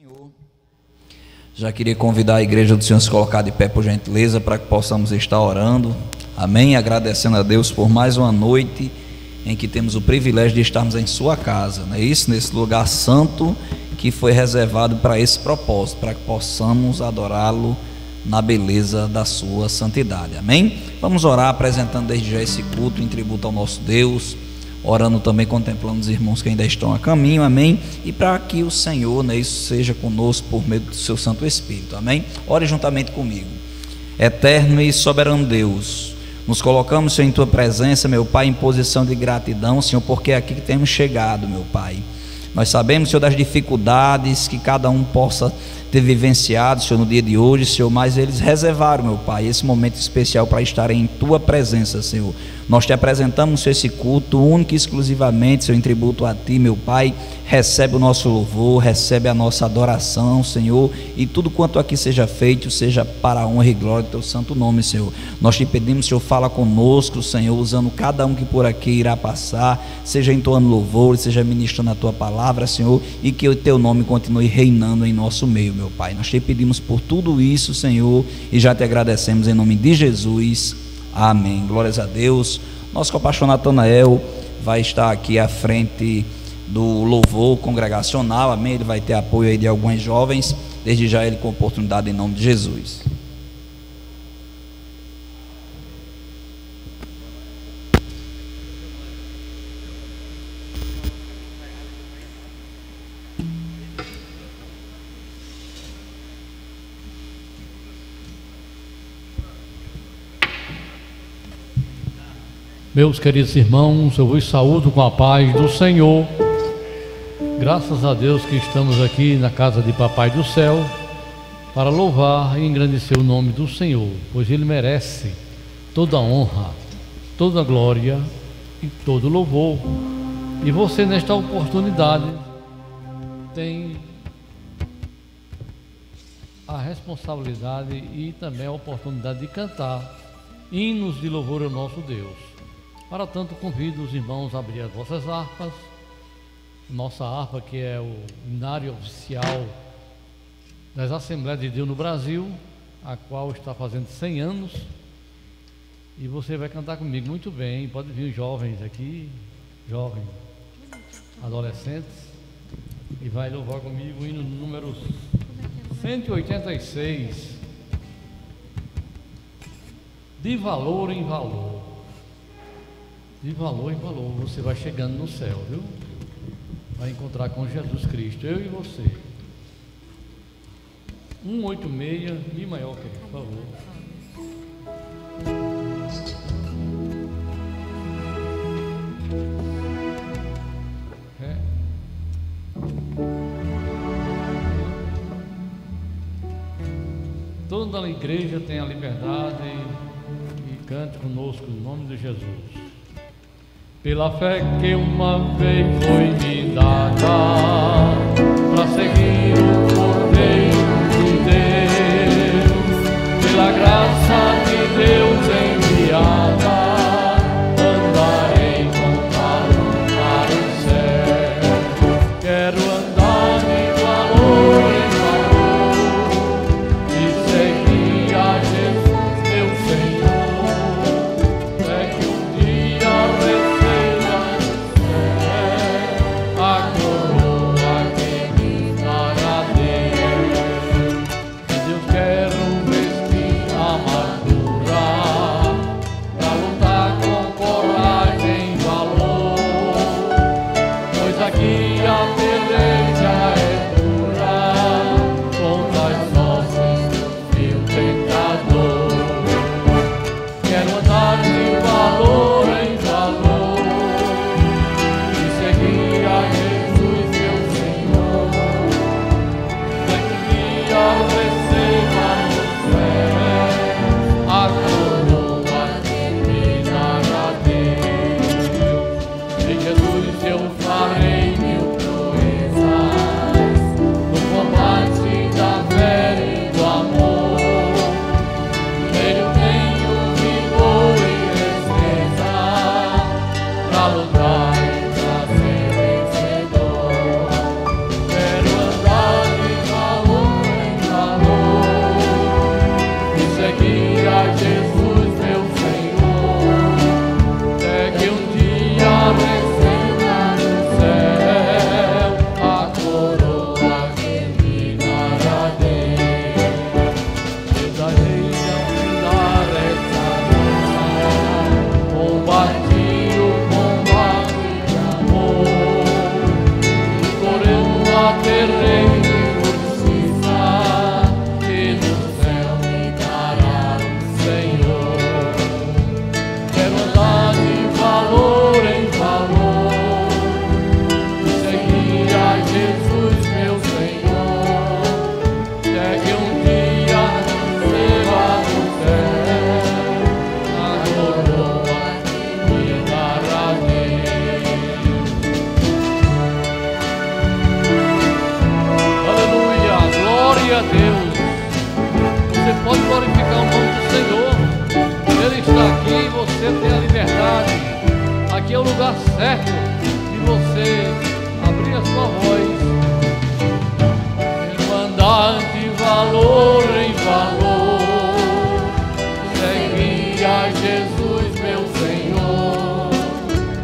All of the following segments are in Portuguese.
Senhor, já queria convidar a igreja do Senhor a se colocar de pé, por gentileza, para que possamos estar orando, amém, agradecendo a Deus por mais uma noite em que temos o privilégio de estarmos em sua casa, não é isso? Nesse lugar santo que foi reservado para esse propósito, para que possamos adorá-lo na beleza da sua santidade, amém? Vamos orar apresentando desde já esse culto em tributo ao nosso Deus, orando também, contemplando os irmãos que ainda estão a caminho, amém? E para que o Senhor, né, isso seja conosco por meio do seu Santo Espírito, amém? Ore juntamente comigo. Eterno e soberano Deus, nos colocamos, Senhor, em tua presença, meu Pai, em posição de gratidão, Senhor, porque é aqui que temos chegado, meu Pai. Nós sabemos, Senhor, das dificuldades que cada um possa ter vivenciado, Senhor, no dia de hoje, Senhor, mas eles reservaram, meu Pai, esse momento especial para estarem em tua presença, Senhor. Nós te apresentamos, Senhor, esse culto único e exclusivamente, Senhor, em tributo a ti, meu Pai. Recebe o nosso louvor, recebe a nossa adoração, Senhor, e tudo quanto aqui seja feito, seja para a honra e glória do teu santo nome, Senhor. Nós te pedimos, Senhor, fala conosco, Senhor, usando cada um que por aqui irá passar, seja entoando louvor, seja ministrando a tua palavra, Senhor, e que o teu nome continue reinando em nosso meio, meu Pai. Nós te pedimos por tudo isso, Senhor, e já te agradecemos em nome de Jesus. Amém. Glórias a Deus. Nosso compaixão Natanael vai estar aqui à frente do louvor congregacional, amém? Ele vai ter apoio aí de alguns jovens, desde já ele com oportunidade em nome de Jesus. Meus queridos irmãos, eu vos saúdo com a paz do Senhor. Graças a Deus que estamos aqui na casa de Papai do Céu para louvar e engrandecer o nome do Senhor, pois Ele merece toda a honra, toda a glória e todo o louvor. E você, nesta oportunidade, tem a responsabilidade e também a oportunidade de cantar hinos de louvor ao nosso Deus. Para tanto, convido os irmãos a abrir as vossas harpas. Nossa harpa, que é o hinário oficial das Assembleias de Deus no Brasil, a qual está fazendo 100 anos. E você vai cantar comigo muito bem. Pode vir os jovens aqui, jovens, adolescentes, e vai louvar comigo o hino número 186, de valor em valor. De valor em valor, você vai chegando no céu, viu? Vai encontrar com Jesus Cristo, eu e você. 186, Mi maior, querido, por favor. Toda a igreja tem a liberdade e cante conosco em nome de Jesus. Pela fé que uma vez foi me dada, para seguir o Cordeiro de Deus, pela graça de Deus enviada, andarei com calor para o céu. Quero andar de valor em valor e seguir a Jesus, meu Senhor. É que um dia a coroa que certo de você abrir a sua voz, andar de valor em valor, seguir a Jesus, meu Senhor,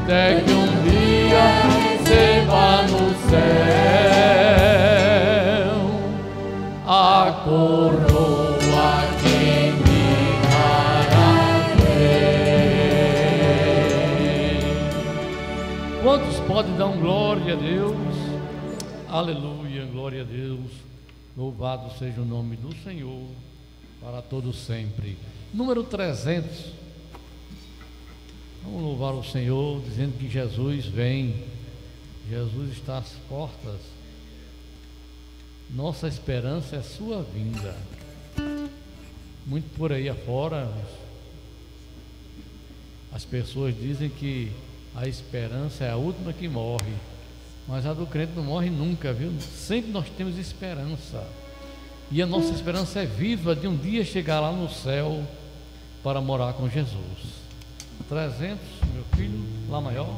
até que um dia receba no céu a coroa que me dará rei. Quantos podem dar um glória a Deus? Aleluia, glória a Deus. Louvado seja o nome do Senhor para todos sempre. Número 300. Vamos louvar o Senhor dizendo que Jesus vem. Jesus está às portas. Nossa esperança é sua vinda. Muito por aí afora as pessoas dizem que a esperança é a última que morre, mas a do crente não morre nunca, viu? Sempre nós temos esperança, e a nossa esperança é viva de um dia chegar lá no céu para morar com Jesus. 300, meu filho, Lá maior.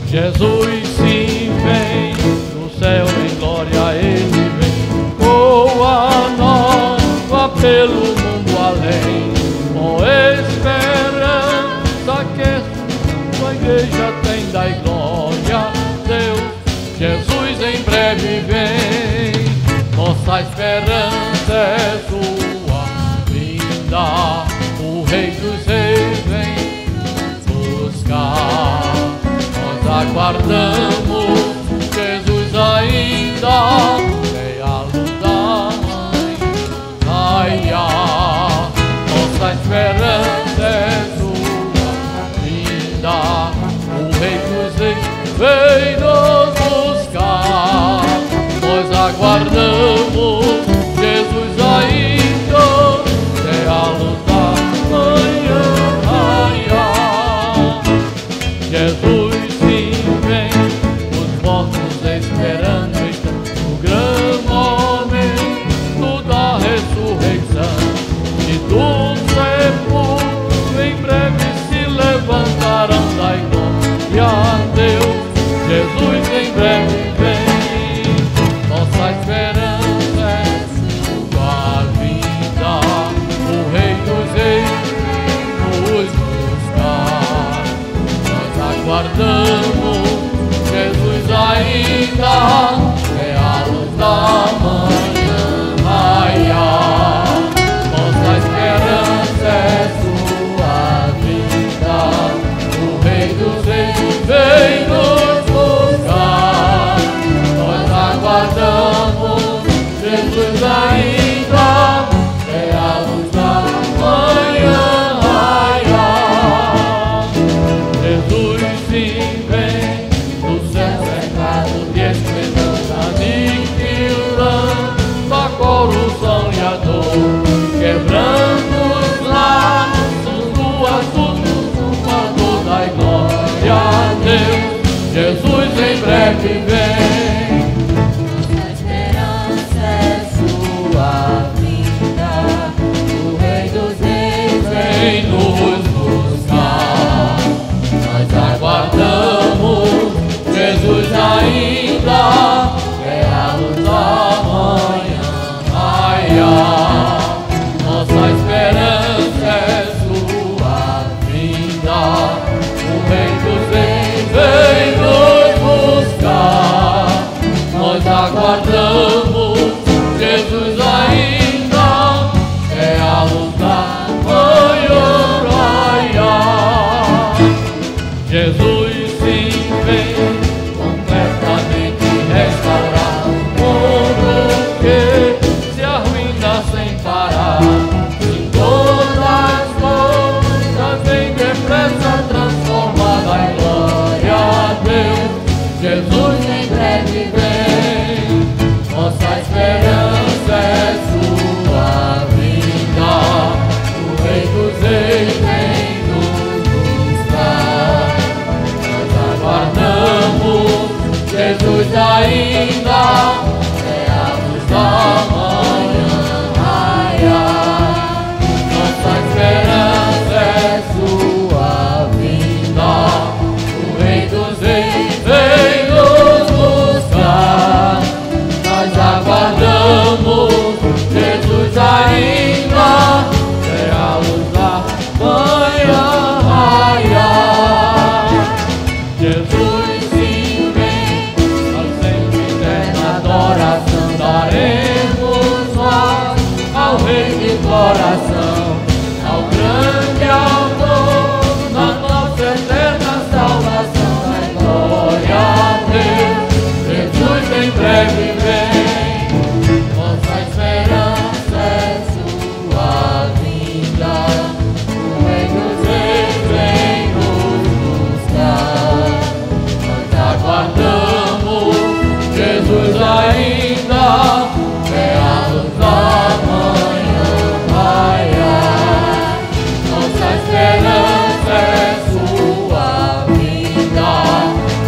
Jesus sim vem, no céu em glória ele vem, boa nova pelo mundo além, com esperança que sua igreja tem, dai glória a Deus. Jesus em breve vem, nossa esperança é sua vinda, o Rei dos Reis vem buscar. Aguardamos Jesus ainda, é a luz da manhã. Nossa esperança é sua vinda, o Rei dos Reis vem nos buscar. Nós aguardamos Jesus ainda, é a luz da manhã. Jesus esperando o grande momento da ressurreição, e do sepulcro em breve se levantarão, dai glória a Deus. Jesus em breve vem, nossa esperança é sua vinda, o Rei dos Reis nos buscar. Nós aguardamos Jesus ainda, é a luz da manhã. Nossa esperança é sua vinda, o Rei dos Reis vem nos buscar. Nós aguardamos Jesus ainda, é a luz da manhã. Jesus sim vem, aniquilando a corrupção e a dor, quebrando os laços do assunto, quando dai glória a Deus. Jesus em breve vem, nossa esperança é sua coração ao grande amor, na nossa eterna salvação. Dai glória a Deus, Jesus em breve vem, nossa esperança é sua vinda, o Rei dos Reis vem nos buscar. Nós aguardamos Jesus ainda, é a luz da manhã raiar. Nossa esperança é sua vinda,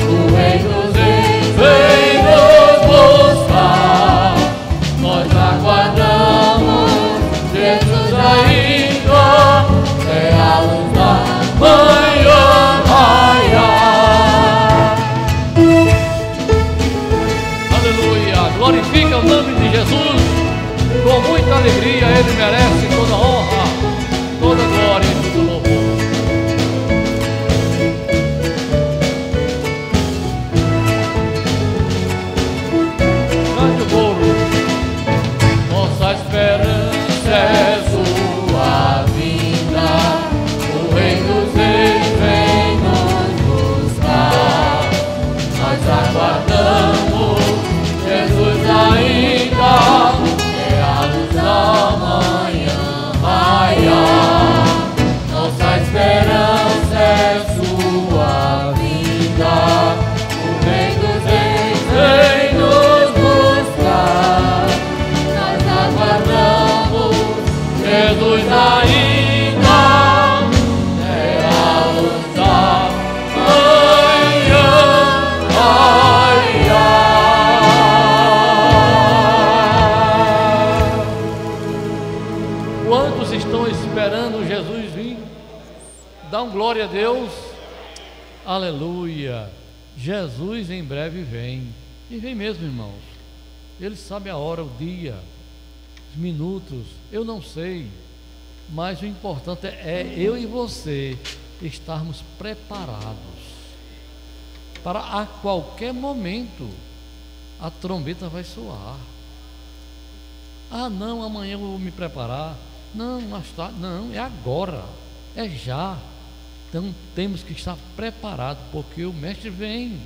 o Rei dos Reis vem nos buscar. Nós aguardamos Jesus ainda, é a luz da manhã raiar. Aleluia, glorifica o nome de Jesus com muita alegria. Ele merece toda honra, toda glória e todo louvor. Cante o coro. Nossa esperança é sua vinda, o Rei dos Reis vem nos buscar. Nós aguardamos Jesus ainda, é a luz da manhã raiar. Nossa esperança é sua vinda, o Rei dos Reis vem nos buscar. Nós aguardamos Jesus ainda, é a luz da manhã raiar. Quantos estão esperando Jesus vir? Dão glória a Deus. Aleluia. Jesus em breve vem. E vem mesmo, irmãos. Ele sabe a hora, o dia, os minutos. Eu não sei. Mas o importante é eu e você estarmos preparados para a qualquer momento a trombeta vai soar. Ah, não, amanhã eu vou me preparar. Não, mais tarde. Não, é agora. É já. Então temos que estar preparados, porque o Mestre vem.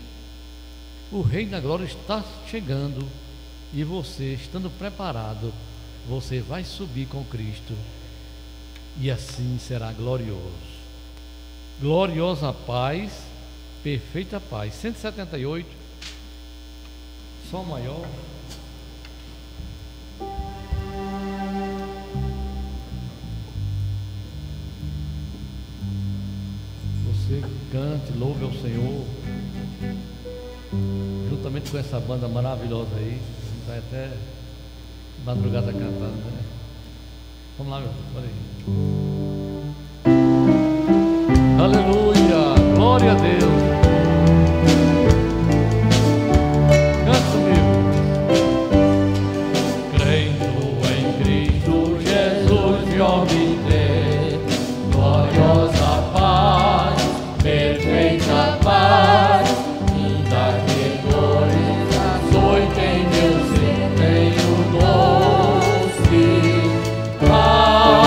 O Rei da Glória está chegando. E você, estando preparado, você vai subir com Cristo. E assim será glorioso. Gloriosa paz, perfeita paz. 178, Sol maior. Você cante, louve ao Senhor, juntamente com essa banda maravilhosa aí. Vai até madrugada cantando, né? Vamos lá, meu filho, olha aí. Aleluia, glória a Deus. Canta comigo. Crendo em Cristo Jesus me obter gloriosa paz, perfeita paz, ainda que dores açoitem meu ser, tenho doce paz.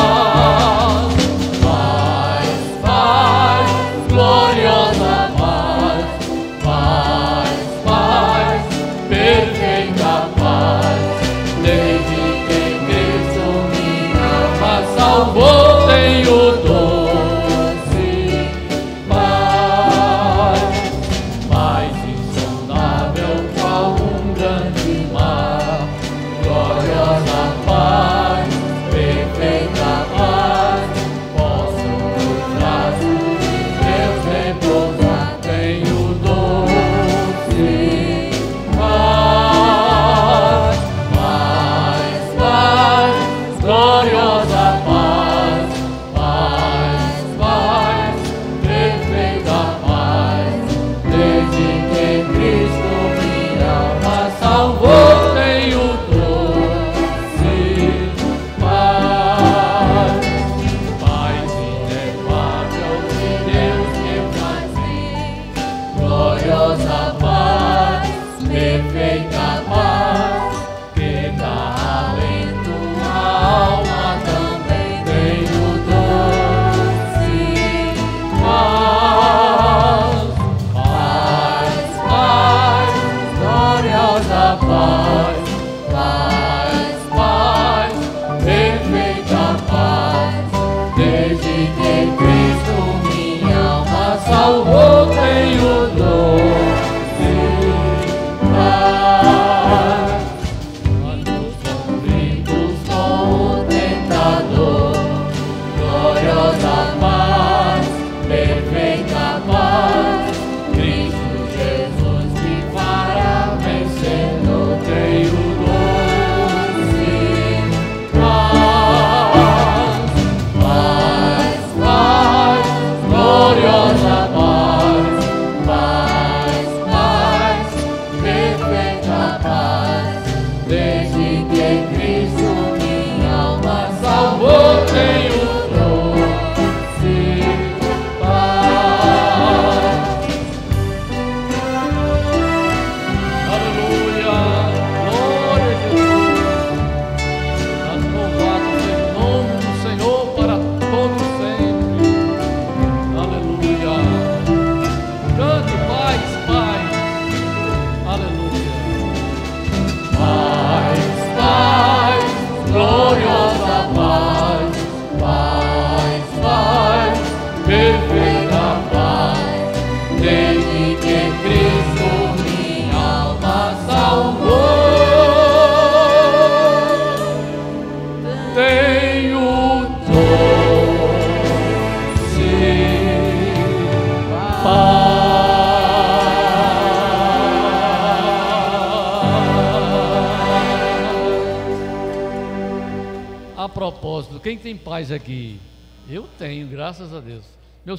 A propósito, quem tem paz aqui? Eu tenho, graças a Deus.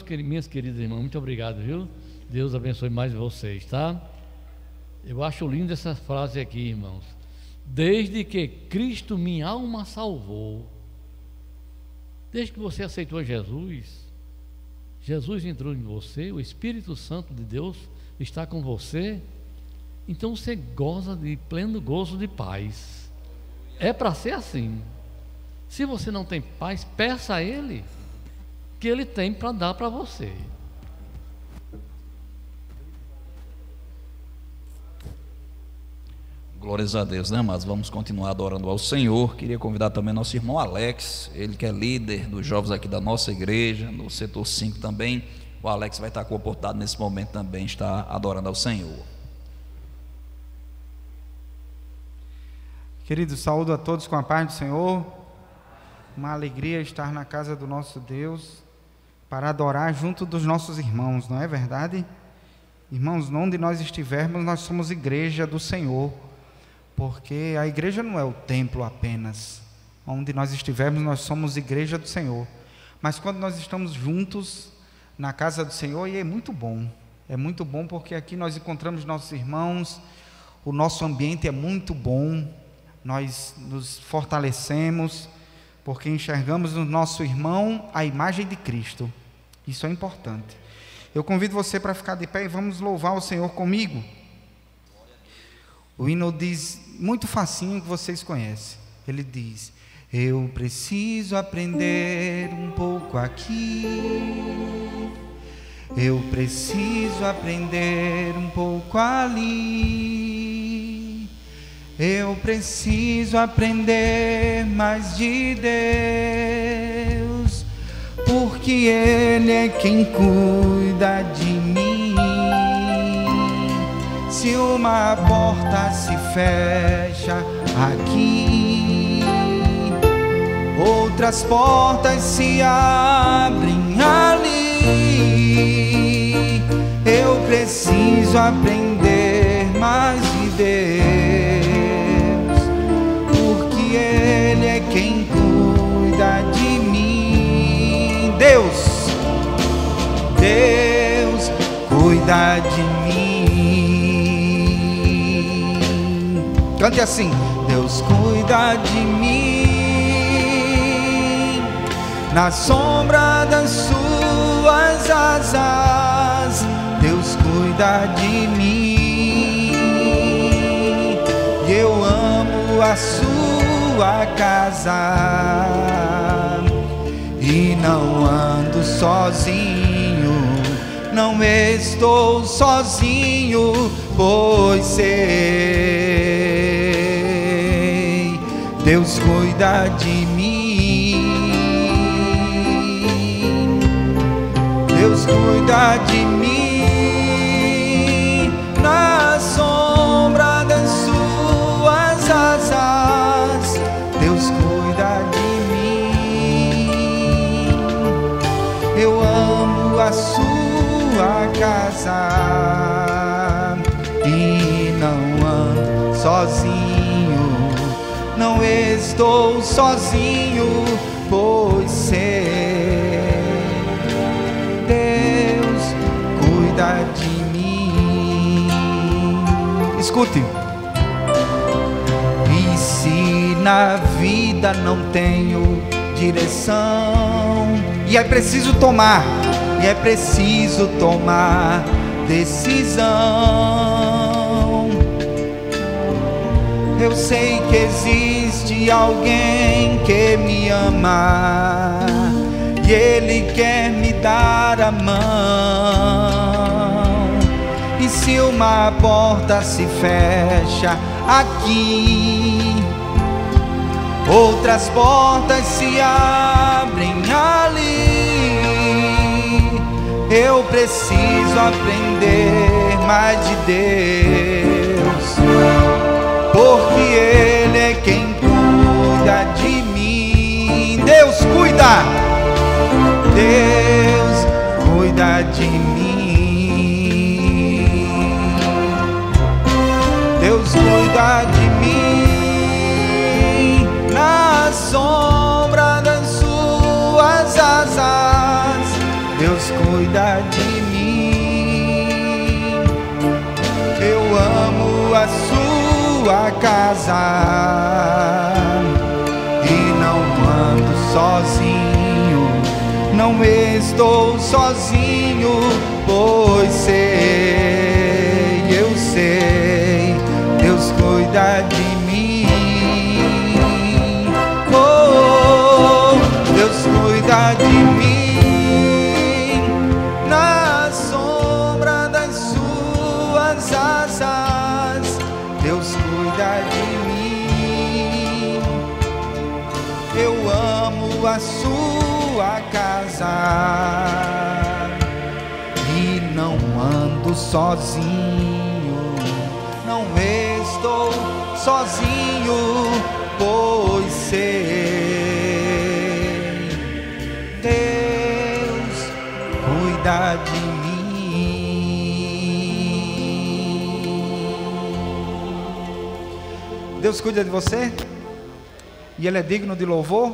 Minhas queridas irmãs, muito obrigado, viu? Deus abençoe mais vocês, tá? Eu acho linda essa frase aqui, irmãos. Desde que Cristo minha alma salvou. Desde que você aceitou Jesus, Jesus entrou em você, o Espírito Santo de Deus está com você, então você goza de pleno gozo de paz. É para ser assim. Se você não tem paz, peça a Ele, que Ele tem para dar para você. Glórias a Deus, né, mas vamos continuar adorando ao Senhor. Queria convidar também nosso irmão Alex, ele que é líder dos jovens aqui da nossa igreja, no setor 5 também. O Alex vai estar com a oportunidade nesse momento também, está adorando ao Senhor. Queridos, saúdo a todos com a paz do Senhor. Uma alegria estar na casa do nosso Deus para adorar junto dos nossos irmãos, não é verdade? Irmãos, onde nós estivermos, nós somos igreja do Senhor, porque a igreja não é o templo apenas. Onde nós estivermos, nós somos igreja do Senhor. Mas quando nós estamos juntos na casa do Senhor, e é muito bom porque aqui nós encontramos nossos irmãos, o nosso ambiente é muito bom, nós nos fortalecemos, porque enxergamos no nosso irmão a imagem de Cristo. Isso é importante. Eu convido você para ficar de pé e vamos louvar o Senhor comigo. O hino diz, muito facinho, que vocês conhecem. Ele diz: eu preciso aprender um pouco aqui, eu preciso aprender um pouco ali, eu preciso aprender mais de Deus, porque Ele é quem cuida de mim. Se uma porta se fecha aqui, outras portas se abrem ali. Eu preciso aprender mais de Deus, porque Ele é quem cuida de mim. Deus cuida de mim. Cante assim: Deus cuida de mim, na sombra das suas asas. Deus cuida de mim, e eu amo a sua casa, e não ando sozinho, não estou sozinho, pois sei, Deus cuida de mim, Deus cuida de mim, na sombra das suas asas. Deus cuida de mim, eu amo a sua casa, e não ando sozinho, não estou sozinho, pois sei, Deus cuida de mim. Escute. E se na vida não tenho direção, e é preciso tomar decisão, eu sei que existe alguém que me ama, e Ele quer me dar a mão. E se uma porta se fecha aqui, outras portas se abrem ali. Eu preciso aprender mais de Deus, porque Ele é quem cuida de mim. Deus cuida de mim, Deus cuida de mim, na sombra casar e não ando sozinho, não estou sozinho, pois eu sei, Deus cuida de mim. Oh, Deus cuida de mim, na sombra das suas asas, Deus cuida de mim. Eu amo a sua casa e não ando sozinho, não estou sozinho, pois sei, Deus cuida de mim. Deus cuida de você? E Ele é digno de louvor?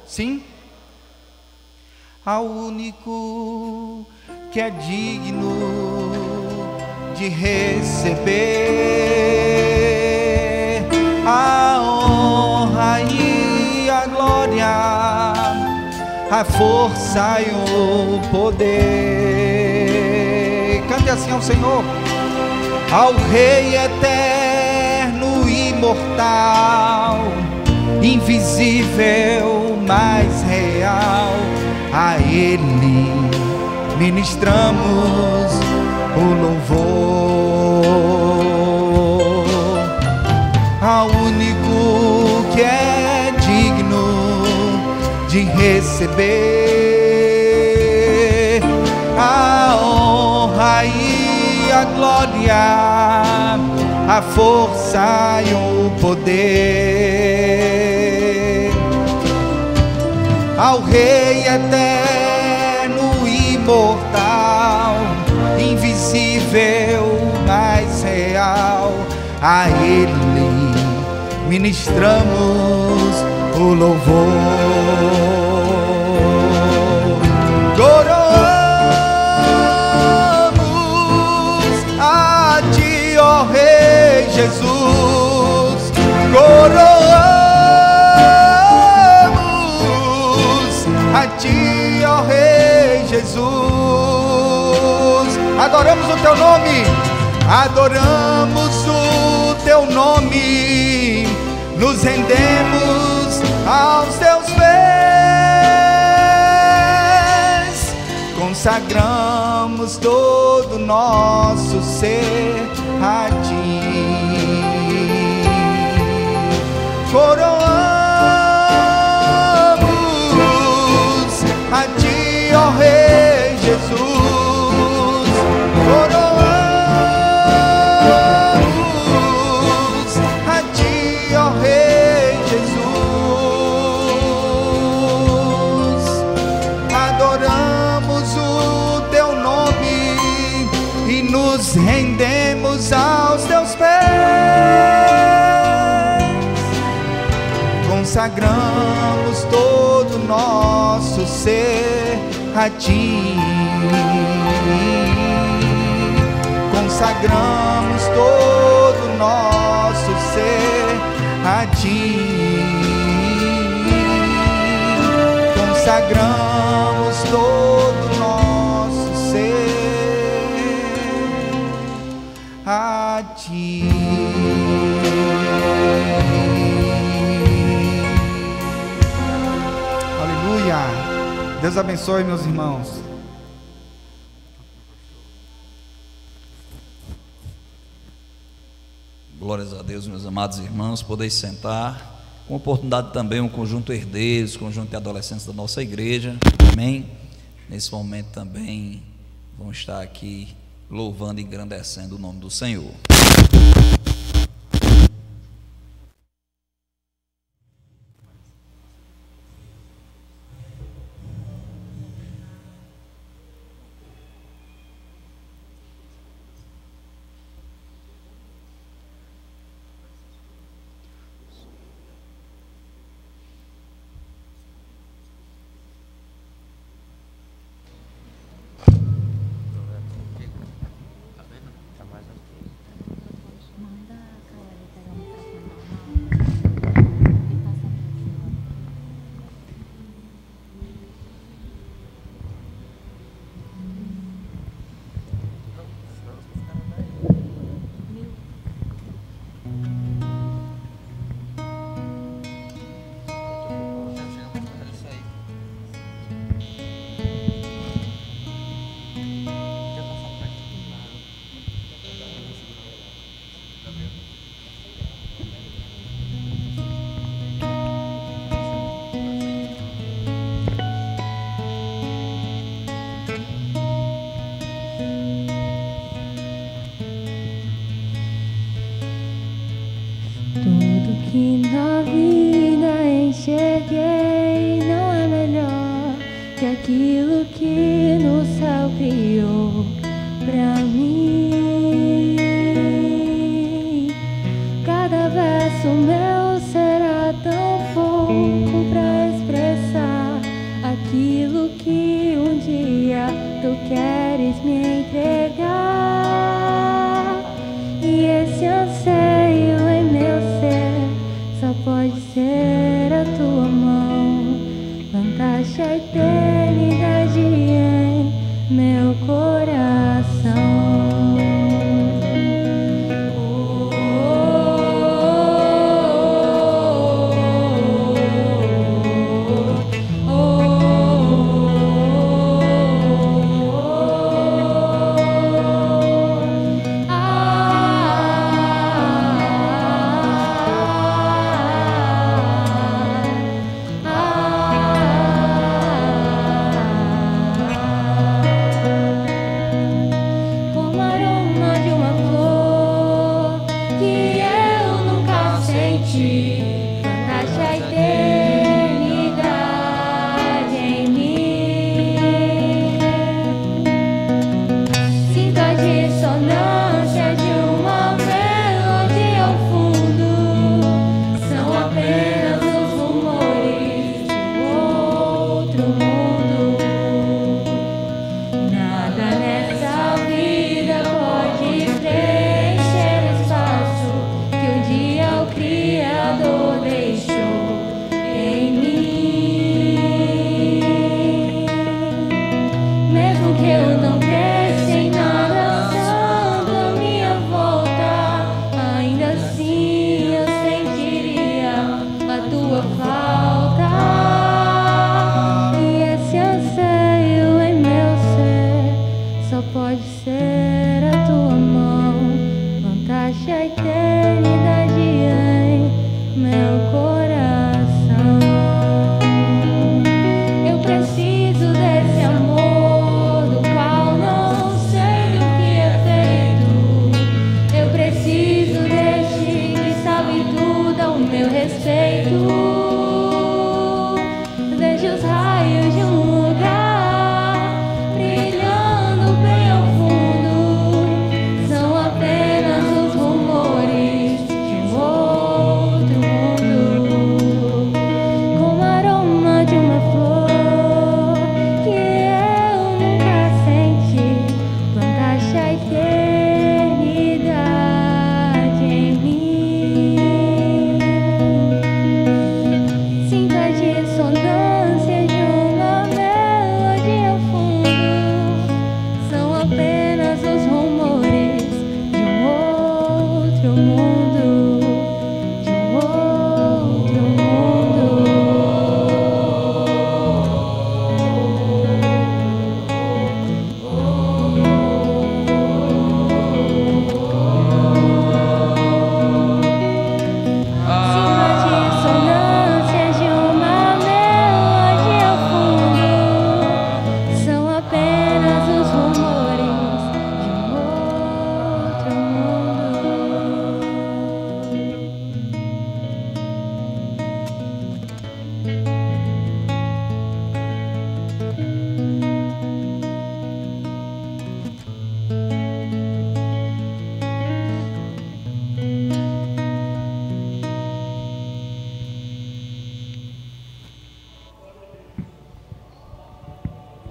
Sim? Ao único que é digno de receber a honra e a glória, a força e o poder. Cante assim ao Senhor. Ao Rei eterno, imortal, invisível, mais real, a Ele ministramos o louvor. Ao único que é digno de receber a honra e a glória, a força e o poder. Ao Rei eterno, imortal, invisível, mais real, a Ele ministramos o louvor. Coroamos a Ti, ó Rei Jesus, coroamos a Ti, ó Rei Jesus. Adoramos o Teu nome, adoramos o Teu nome, nos rendemos aos Teus pés, consagramos todo o nosso ser a Ti. Coroamos a Ti, ó Rei Jesus, coroamos a Ti, ó Rei Jesus. Adoramos o Teu nome e nos rendemos aos Teus pés, consagramos todo o nosso ser a Ti. Consagramos todo o nosso ser a Ti. Consagramos todo o nosso ser a Ti. Deus abençoe, meus irmãos. Glórias a Deus, meus amados irmãos. Podeis sentar. Com oportunidade também, um conjunto herdeiros, conjunto de adolescentes da nossa igreja. Amém? Nesse momento também vão estar aqui louvando e engrandecendo o nome do Senhor. aquilo que no céu criou pra mim. Cada verso meu será tão pouco pra expressar aquilo que um dia tu queres me entregar. E esse anseio em meu ser só pode ser a tua mão. Plantaste a eternidade em meu coração.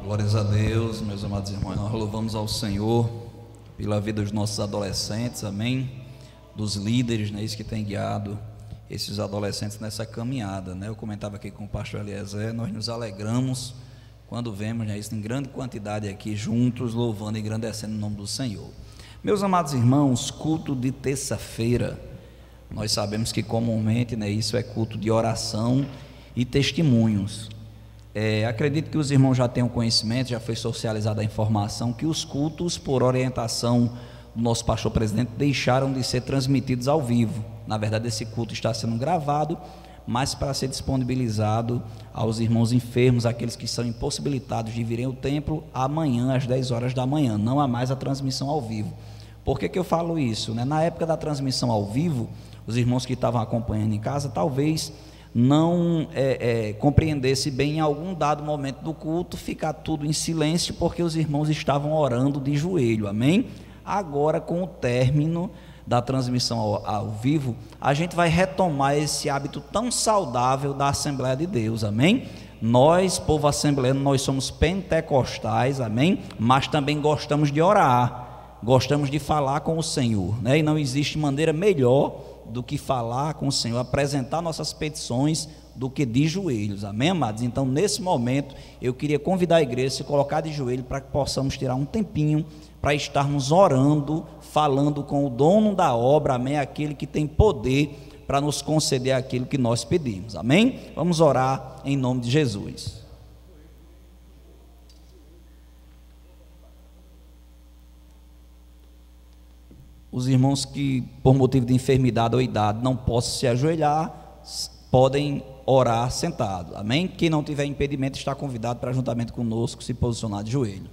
Glórias a Deus, meus amados irmãos, nós louvamos ao Senhor pela vida dos nossos adolescentes, amém? Dos líderes, né, isso que tem guiado esses adolescentes nessa caminhada, né? Eu comentava aqui com o pastor Eliezer, nós nos alegramos quando vemos, né, isso em grande quantidade aqui juntos, louvando e engrandecendo o nome do Senhor. Meus amados irmãos, culto de terça-feira, nós sabemos que comumente, né, isso é culto de oração e testemunhos. Acredito que os irmãos já tenham conhecimento, já foi socializada a informação que os cultos, por orientação do nosso pastor presidente, deixaram de ser transmitidos ao vivo. Na verdade, esse culto está sendo gravado, mas para ser disponibilizado aos irmãos enfermos, aqueles que são impossibilitados de virem ao templo, amanhã às 10 horas da manhã, não há mais a transmissão ao vivo. Por que eu falo isso, né? Na época da transmissão ao vivo, os irmãos que estavam acompanhando em casa, talvez não compreendesse bem em algum dado momento do culto, ficar tudo em silêncio, porque os irmãos estavam orando de joelho, amém? Agora, com o término da transmissão ao vivo, a gente vai retomar esse hábito tão saudável da Assembleia de Deus, amém? Nós, povo assembleano, nós somos pentecostais, amém? Mas também gostamos de orar, gostamos de falar com o Senhor, né? E não existe maneira melhor do que falar com o Senhor, apresentar nossas petições, do que de joelhos, amém, amados? Então, nesse momento, eu queria convidar a igreja a se colocar de joelho para que possamos tirar um tempinho para estarmos orando, falando com o dono da obra, amém? Aquele que tem poder para nos conceder aquilo que nós pedimos, amém? Vamos orar em nome de Jesus. Os irmãos que por motivo de enfermidade ou idade não possam se ajoelhar, podem orar sentado, amém? Quem não tiver impedimento está convidado para juntamente conosco se posicionar de joelho.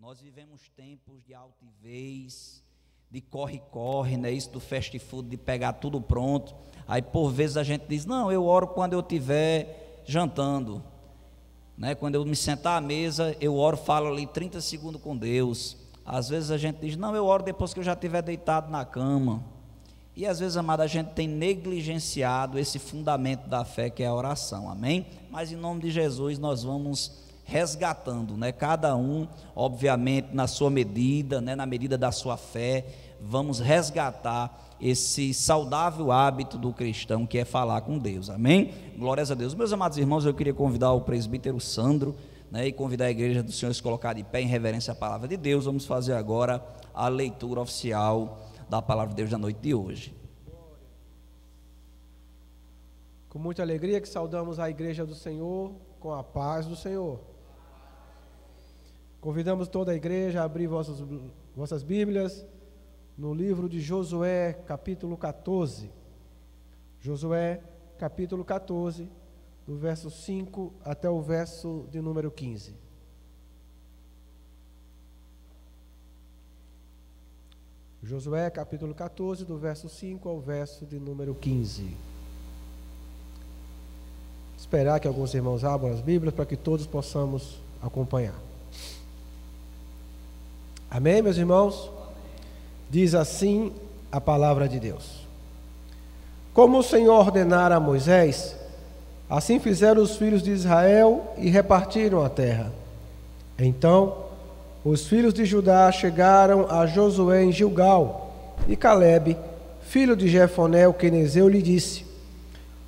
Nós vivemos tempos de altivez, de corre-corre, né? Isso do fast food, de pegar tudo pronto. Aí por vezes a gente diz, não, eu oro quando eu estiver jantando, né? Quando eu me sentar à mesa, eu oro, falo ali 30 segundos com Deus. Às vezes a gente diz, não, eu oro depois que eu já estiver deitado na cama. E às vezes, amado, a gente tem negligenciado esse fundamento da fé, que é a oração, amém? Mas em nome de Jesus nós vamos resgatando, né? Cada um, obviamente, na sua medida, né? Na medida da sua fé, vamos resgatar esse saudável hábito do cristão, que é falar com Deus, amém? Glórias a Deus. Meus amados irmãos, eu queria convidar o presbítero Sandro, né? E convidar a igreja do Senhor a se colocar de pé em reverência à palavra de Deus. Vamos fazer agora a leitura oficial da palavra de Deus da noite de hoje. Com muita alegria que saudamos a igreja do Senhor com a paz do Senhor. Convidamos toda a igreja a abrir vossas Bíblias no livro de Josué, capítulo 14. Josué, capítulo 14, do verso 5 até o verso de número 15. Josué, capítulo 14, do verso 5 ao verso de número 15. Esperar que alguns irmãos abram as Bíblias para que todos possamos acompanhar. Amém, meus irmãos? Diz assim a palavra de Deus. Como o Senhor ordenara a Moisés, assim fizeram os filhos de Israel e repartiram a terra. Então, os filhos de Judá chegaram a Josué em Gilgal, e Calebe, filho de Jefoné, o quenezeu, lhe disse: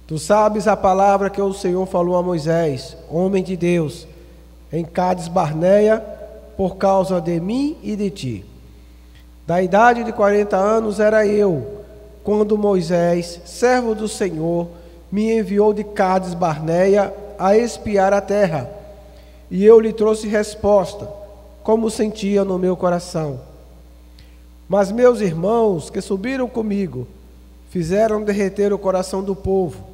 Tu sabes a palavra que o Senhor falou a Moisés, homem de Deus, em Cades Barneia, por causa de mim e de ti. Da idade de 40 anos era eu, quando Moisés, servo do Senhor, me enviou de Cades Barneia a espiar a terra, e eu lhe trouxe resposta, como sentia no meu coração. Mas meus irmãos que subiram comigo fizeram derreter o coração do povo.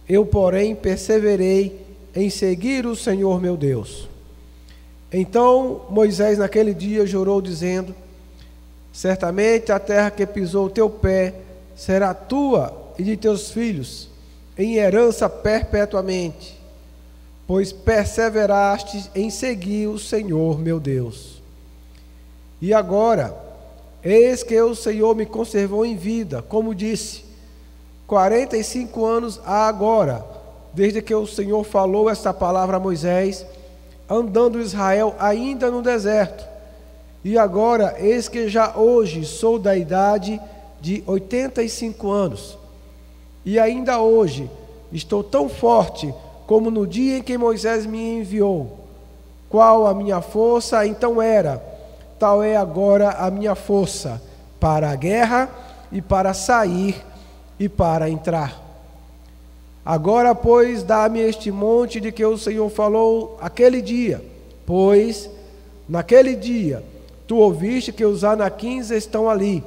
Eu, porém, perseverei em seguir o Senhor meu Deus. Então Moisés naquele dia jurou, dizendo: Certamente a terra que pisou o teu pé será tua e de teus filhos, em herança perpetuamente, pois perseveraste em seguir o Senhor meu Deus. E agora, eis que o Senhor me conservou em vida, como disse, 45 anos há agora, desde que o Senhor falou esta palavra a Moisés, andando Israel ainda no deserto. E agora, eis que já hoje sou da idade de 85 anos, e ainda hoje estou tão forte como no dia em que Moisés me enviou. Qual a minha força então era, tal é agora a minha força, para a guerra e para sair e para entrar. Agora, pois, dá-me este monte de que o Senhor falou aquele dia, pois naquele dia tu ouviste que os anaquins estão ali,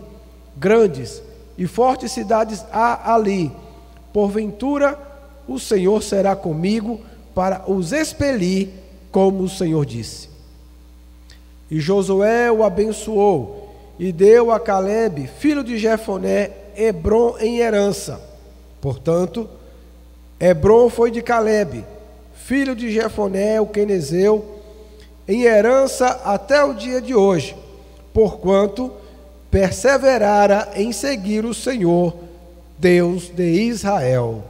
grandes e fortes cidades há ali. Porventura o Senhor será comigo para os expelir, como o Senhor disse. E Josué o abençoou e deu a Calebe, filho de Jefoné, Hebrom em herança. Portanto, Hebrom foi de Calebe, filho de Jefoné, o quenezeu, em herança até o dia de hoje, porquanto perseverara em seguir o Senhor, Deus de Israel.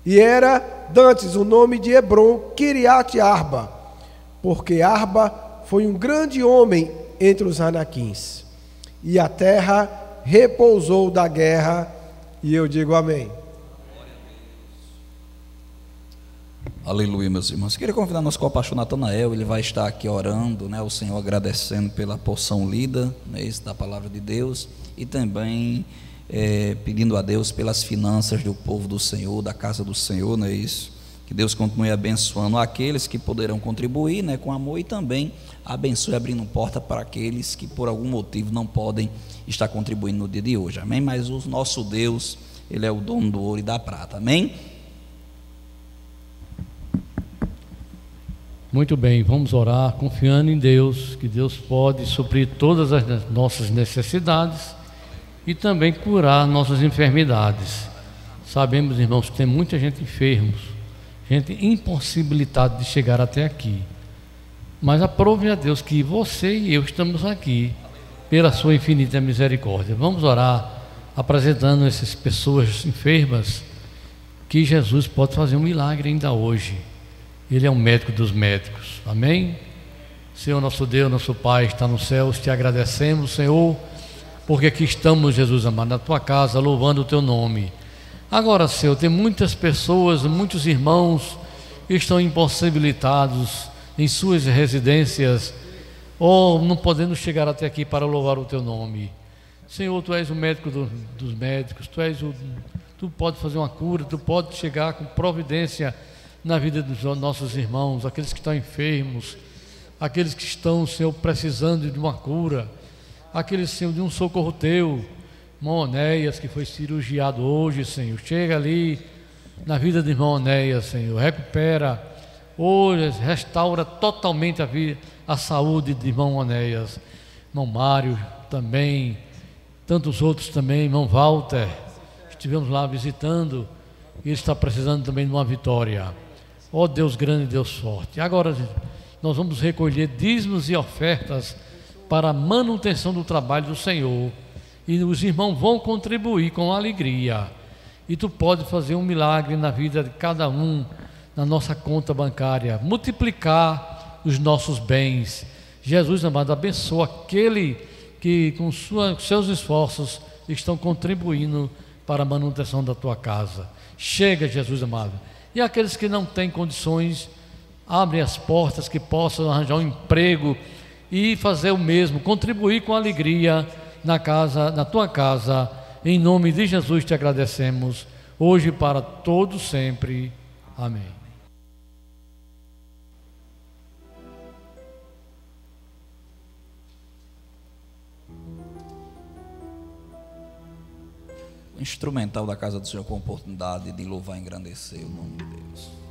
E era dantes o nome de Hebrom Kiriat Arba, porque Arba foi um grande homem entre os anaquins. E a terra repousou da guerra, e eu digo amém. Aleluia, meus irmãos. Queria convidar nosso co-pastor Natanael, ele vai estar aqui orando, né, o Senhor, agradecendo pela porção lida, né, da palavra de Deus, e também pedindo a Deus pelas finanças do povo do Senhor, da casa do Senhor, não é isso? Que Deus continue abençoando aqueles que poderão contribuir, né, com amor, e também abençoe abrindo porta para aqueles que por algum motivo não podem estar contribuindo no dia de hoje, amém? Mas o nosso Deus, Ele é o dono do ouro e da prata, amém? Muito bem, vamos orar confiando em Deus, que Deus pode suprir todas as nossas necessidades e também curar nossas enfermidades. Sabemos, irmãos, que tem muita gente enferma, gente impossibilitada de chegar até aqui. Mas aprove a Deus que você e eu estamos aqui pela sua infinita misericórdia. Vamos orar apresentando essas pessoas enfermas, que Jesus pode fazer um milagre ainda hoje. Ele é o médico dos médicos. Amém? Senhor nosso Deus, nosso Pai, está nos céus, te agradecemos, Senhor, porque aqui estamos, Jesus amado, na tua casa, louvando o teu nome. Agora, Senhor, tem muitas pessoas, muitos irmãos que estão impossibilitados em suas residências, ou não podendo chegar até aqui para louvar o teu nome. Senhor, tu és o médico dos médicos, tu pode fazer uma cura, tu pode chegar com providência na vida dos nossos irmãos, aqueles que estão enfermos, aqueles que estão, Senhor, precisando de uma cura, aqueles, Senhor, de um socorro teu. Irmão Onéias, que foi cirurgiado hoje, Senhor, chega ali na vida de irmão Onéias, Senhor, recupera hoje, restaura totalmente a saúde de irmão Onéias, irmão Mário também, tantos outros também, irmão Walter, estivemos lá visitando, e ele está precisando também de uma vitória. Ó Deus grande, Deus forte. Agora nós vamos recolher dízimos e ofertas para a manutenção do trabalho do Senhor, e os irmãos vão contribuir com alegria, e tu pode fazer um milagre na vida de cada um, na nossa conta bancária, multiplicar os nossos bens. Jesus amado, abençoa aquele que com seus esforços estão contribuindo para a manutenção da tua casa. Chega, Jesus amado. E aqueles que não têm condições, abre as portas, que possam arranjar um emprego e fazer o mesmo, contribuir com alegria na tua casa. Em nome de Jesus te agradecemos, hoje e para todos sempre. Amém. O instrumental da casa do Senhor com a oportunidade de louvar e engrandecer o nome de Deus.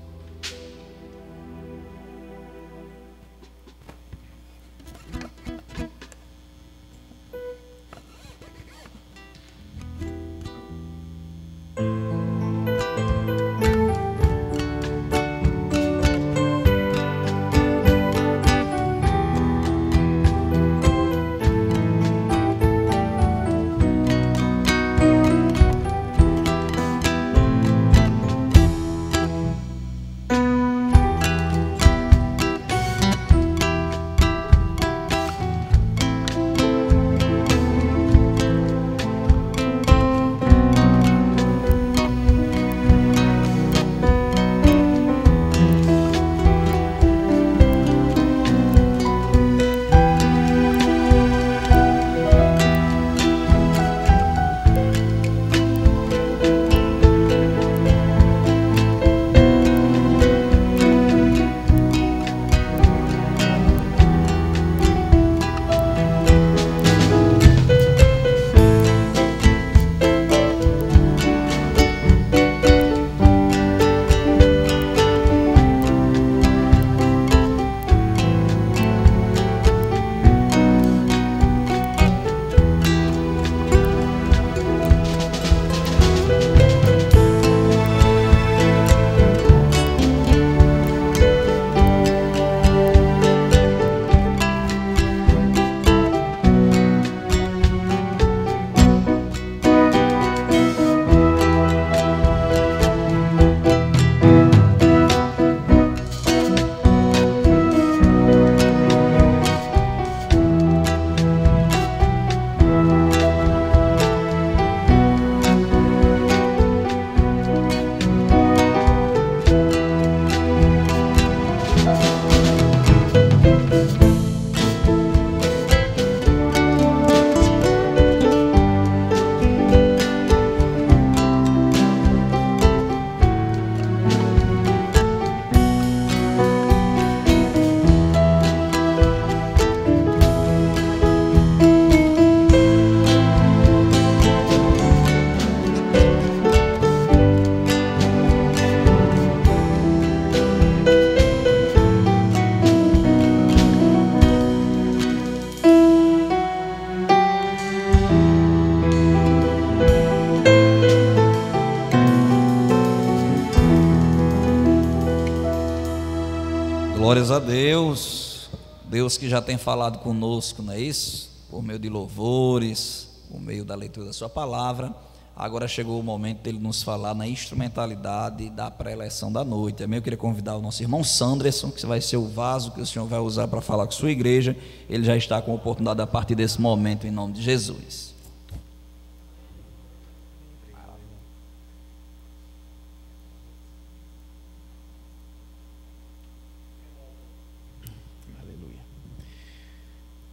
Glórias a Deus, Deus que já tem falado conosco, não é isso? Por meio de louvores, por meio da leitura da sua palavra. Agora chegou o momento dele nos falar na instrumentalidade da pré-eleção da noite. Também eu queria convidar o nosso irmão Sanderson, que vai ser o vaso que o Senhor vai usar para falar com sua igreja. Ele já está com a oportunidade a partir desse momento, em nome de Jesus.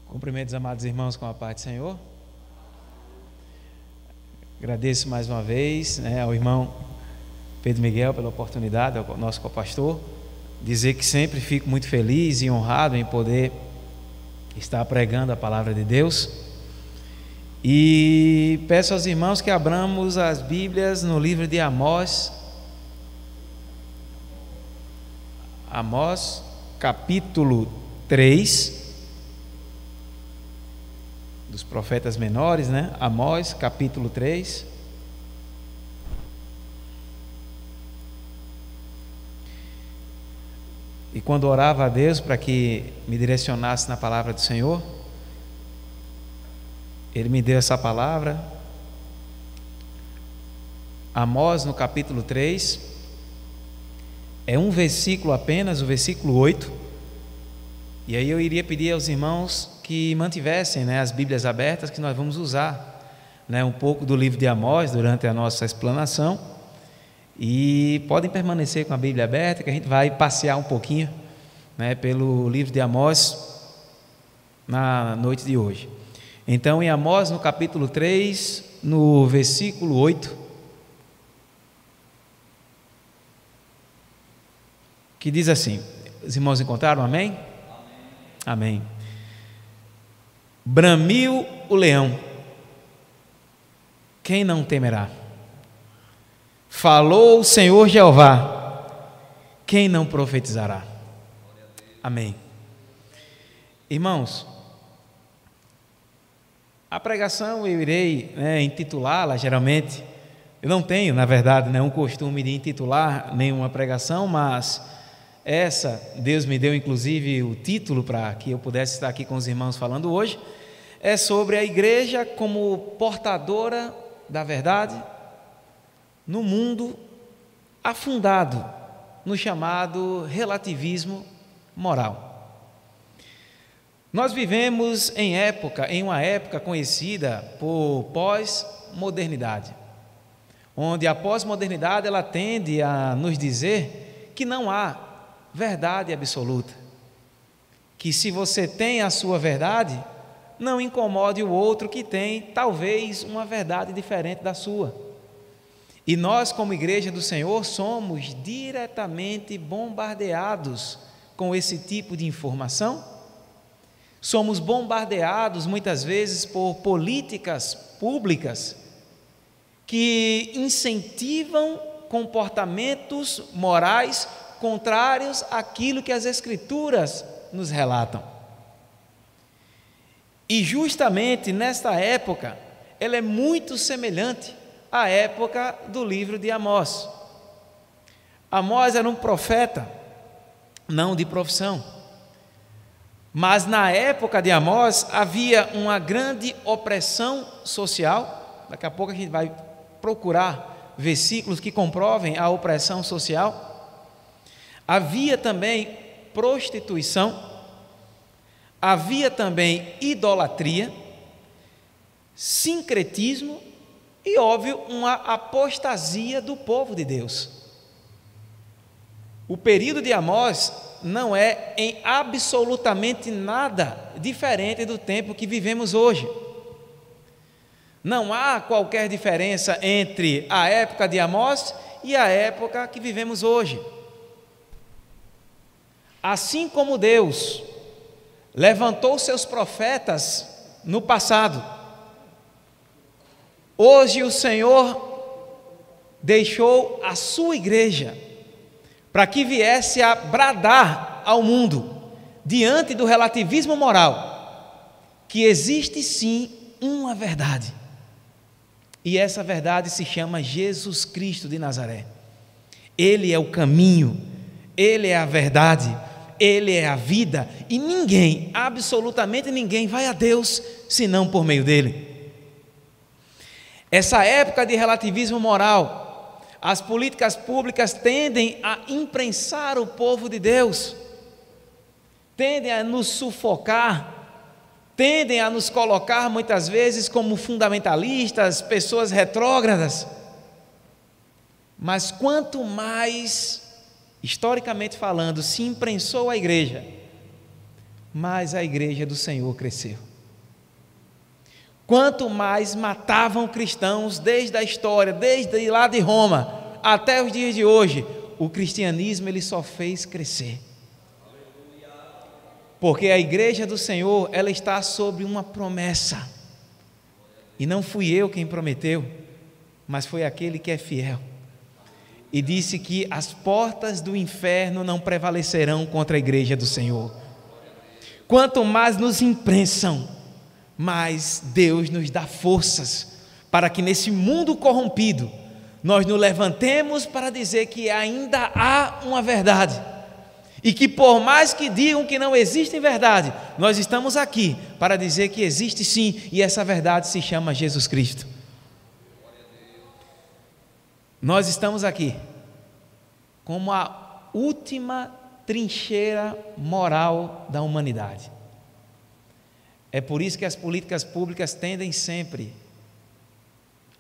Cumprimentos, amados irmãos, com a paz do Senhor. Agradeço mais uma vez, ao irmão Pedro Miguel pela oportunidade, ao nosso copastor, dizer que sempre fico muito feliz e honrado em poder estar pregando a palavra de Deus. E peço aos irmãos que abramos as Bíblias no livro de Amós. Amós, capítulo 3. Dos profetas menores, Amós, capítulo 3. E quando orava a Deus para que me direcionasse na palavra do Senhor, Ele me deu essa palavra. Amós, no capítulo 3, é um versículo apenas, o versículo 8. E aí eu iria pedir aos irmãos que mantivessem as Bíblias abertas, que nós vamos usar um pouco do livro de Amós durante a nossa explanação, e podem permanecer com a Bíblia aberta, que a gente vai passear um pouquinho pelo livro de Amós na noite de hoje. Então, em Amós, no capítulo 3, no versículo 8, que diz assim: os irmãos encontraram? Amém? Amém. Bramiu o leão, quem não temerá? Falou o Senhor Jeová, quem não profetizará? Amém. Irmãos, a pregação eu irei intitulá-la, geralmente, eu não tenho, na verdade, um costume de intitular nenhuma pregação, mas essa, Deus me deu inclusive o título para que eu pudesse estar aqui com os irmãos falando hoje, é sobre a igreja como portadora da verdade no mundo afundado no chamado relativismo moral. Nós vivemos em uma época conhecida por pós-modernidade, onde a pós-modernidade ela tende a nos dizer que não há verdade absoluta, que se você tem a sua verdade, não incomode o outro que tem talvez uma verdade diferente da sua. E nós, como igreja do Senhor, somos diretamente bombardeados com esse tipo de informação. Somos bombardeados muitas vezes por políticas públicas que incentivam comportamentos morais contrários àquilo que as Escrituras nos relatam. E justamente nesta época, ela é muito semelhante à época do livro de Amós. Amós era um profeta, não de profissão, mas na época de Amós havia uma grande opressão social. Daqui a pouco a gente vai procurar versículos que comprovem a opressão social. Havia também prostituição, havia também idolatria, sincretismo e, óbvio, uma apostasia do povo de Deus. O período de Amós não é em absolutamente nada diferente do tempo que vivemos hoje. Não há qualquer diferença entre a época de Amós e a época que vivemos hoje. Assim como Deus levantou seus profetas no passado, hoje o Senhor deixou a sua igreja para que viesse a bradar ao mundo, diante do relativismo moral, que existe sim uma verdade, e essa verdade se chama Jesus Cristo de Nazaré. Ele é o caminho, Ele é a verdade, Ele é a vida e ninguém, absolutamente ninguém, vai a Deus senão por meio dele. Essa época de relativismo moral, as políticas públicas tendem a imprensar o povo de Deus, tendem a nos sufocar, tendem a nos colocar muitas vezes como fundamentalistas, pessoas retrógradas. Mas quanto mais, historicamente falando, se imprensou a igreja, mais a igreja do Senhor cresceu. Quanto mais matavam cristãos desde a história, desde lá de Roma até os dias de hoje, o cristianismo ele só fez crescer. Porque a igreja do Senhor, ela está sobre uma promessa. E não fui eu quem prometeu, mas foi aquele que é fiel. E disse que as portas do inferno não prevalecerão contra a igreja do Senhor. Quanto mais nos imprensam, mais Deus nos dá forças para que nesse mundo corrompido nós nos levantemos para dizer que ainda há uma verdade e que por mais que digam que não existe verdade, nós estamos aqui para dizer que existe sim, e essa verdade se chama Jesus Cristo. Nós estamos aqui como a última trincheira moral da humanidade. É por isso que as políticas públicas tendem sempre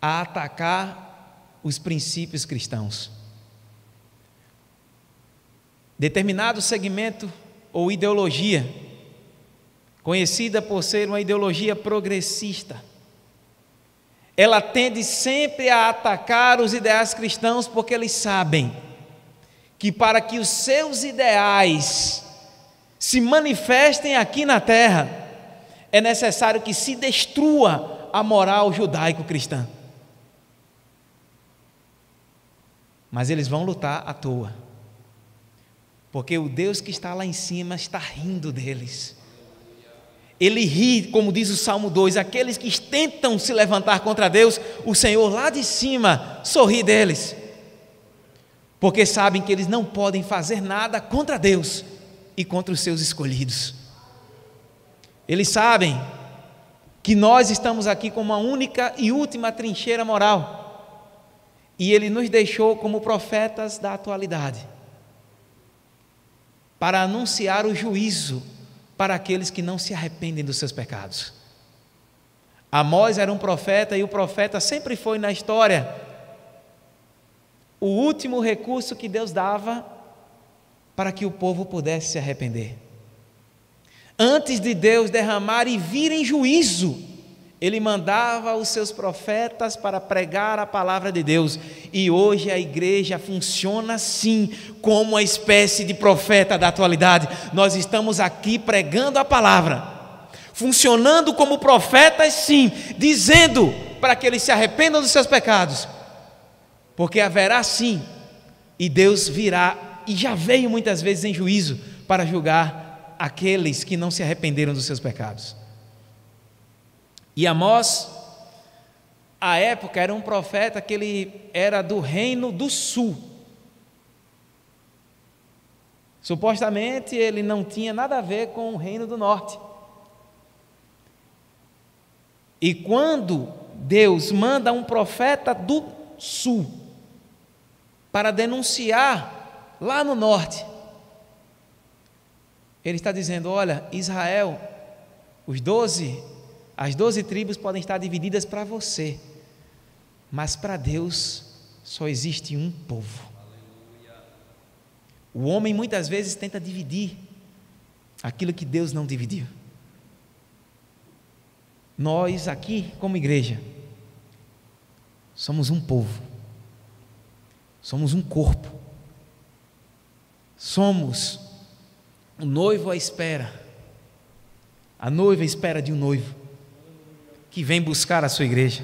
a atacar os princípios cristãos. Determinado segmento ou ideologia, conhecida por ser uma ideologia progressista, ela tende sempre a atacar os ideais cristãos, porque eles sabem que para que os seus ideais se manifestem aqui na terra, é necessário que se destrua a moral judaico-cristã. Mas eles vão lutar à toa, porque o Deus que está lá em cima está rindo deles. Ele ri, como diz o Salmo 2, aqueles que tentam se levantar contra Deus, o Senhor lá de cima sorri deles, porque sabem que eles não podem fazer nada contra Deus e contra os seus escolhidos. Eles sabem que nós estamos aqui como uma única e última trincheira moral, e Ele nos deixou como profetas da atualidade, para anunciar o juízo para aqueles que não se arrependem dos seus pecados. Amós era um profeta, e o profeta sempre foi na história o último recurso que Deus dava para que o povo pudesse se arrepender. Antes de Deus derramar e vir em juízo, Ele mandava os seus profetas para pregar a palavra de Deus. E hoje a igreja funciona assim, como uma espécie de profeta da atualidade. Nós estamos aqui pregando a palavra, funcionando como profetas sim, dizendo para que eles se arrependam dos seus pecados, porque haverá sim, e Deus virá, e já veio muitas vezes em juízo, para julgar aqueles que não se arrependeram dos seus pecados. E Amós, à época, era um profeta que ele era do reino do sul. Supostamente ele não tinha nada a ver com o reino do norte. E quando Deus manda um profeta do sul para denunciar lá no norte, ele está dizendo: olha, Israel, as 12 tribos podem estar divididas para você, mas para Deus só existe um povo. O homem muitas vezes tenta dividir aquilo que Deus não dividiu. Nós aqui, como igreja, somos um povo, somos um corpo, somos o noivo à espera, a noiva à espera de um noivo que vem buscar a sua igreja.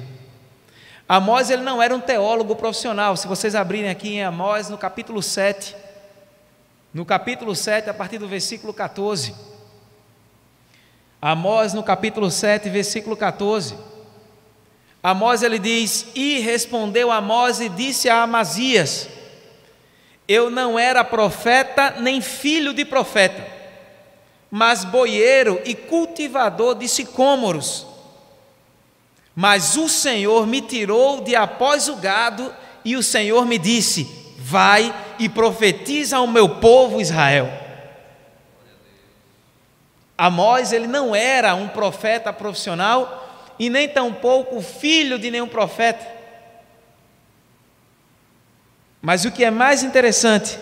Amós, ele não era um teólogo profissional. Se vocês abrirem aqui em Amós, no capítulo 7, a partir do versículo 14, Amós, no capítulo 7, versículo 14, Amós, ele diz: e respondeu Amós e disse a Amazias: eu não era profeta nem filho de profeta, mas boieiro e cultivador de sicômoros. Mas o Senhor me tirou de após o gado, e o Senhor me disse: vai e profetiza ao meu povo Israel. Amós, ele não era um profeta profissional, e nem tampouco filho de nenhum profeta. Mas o que é mais interessante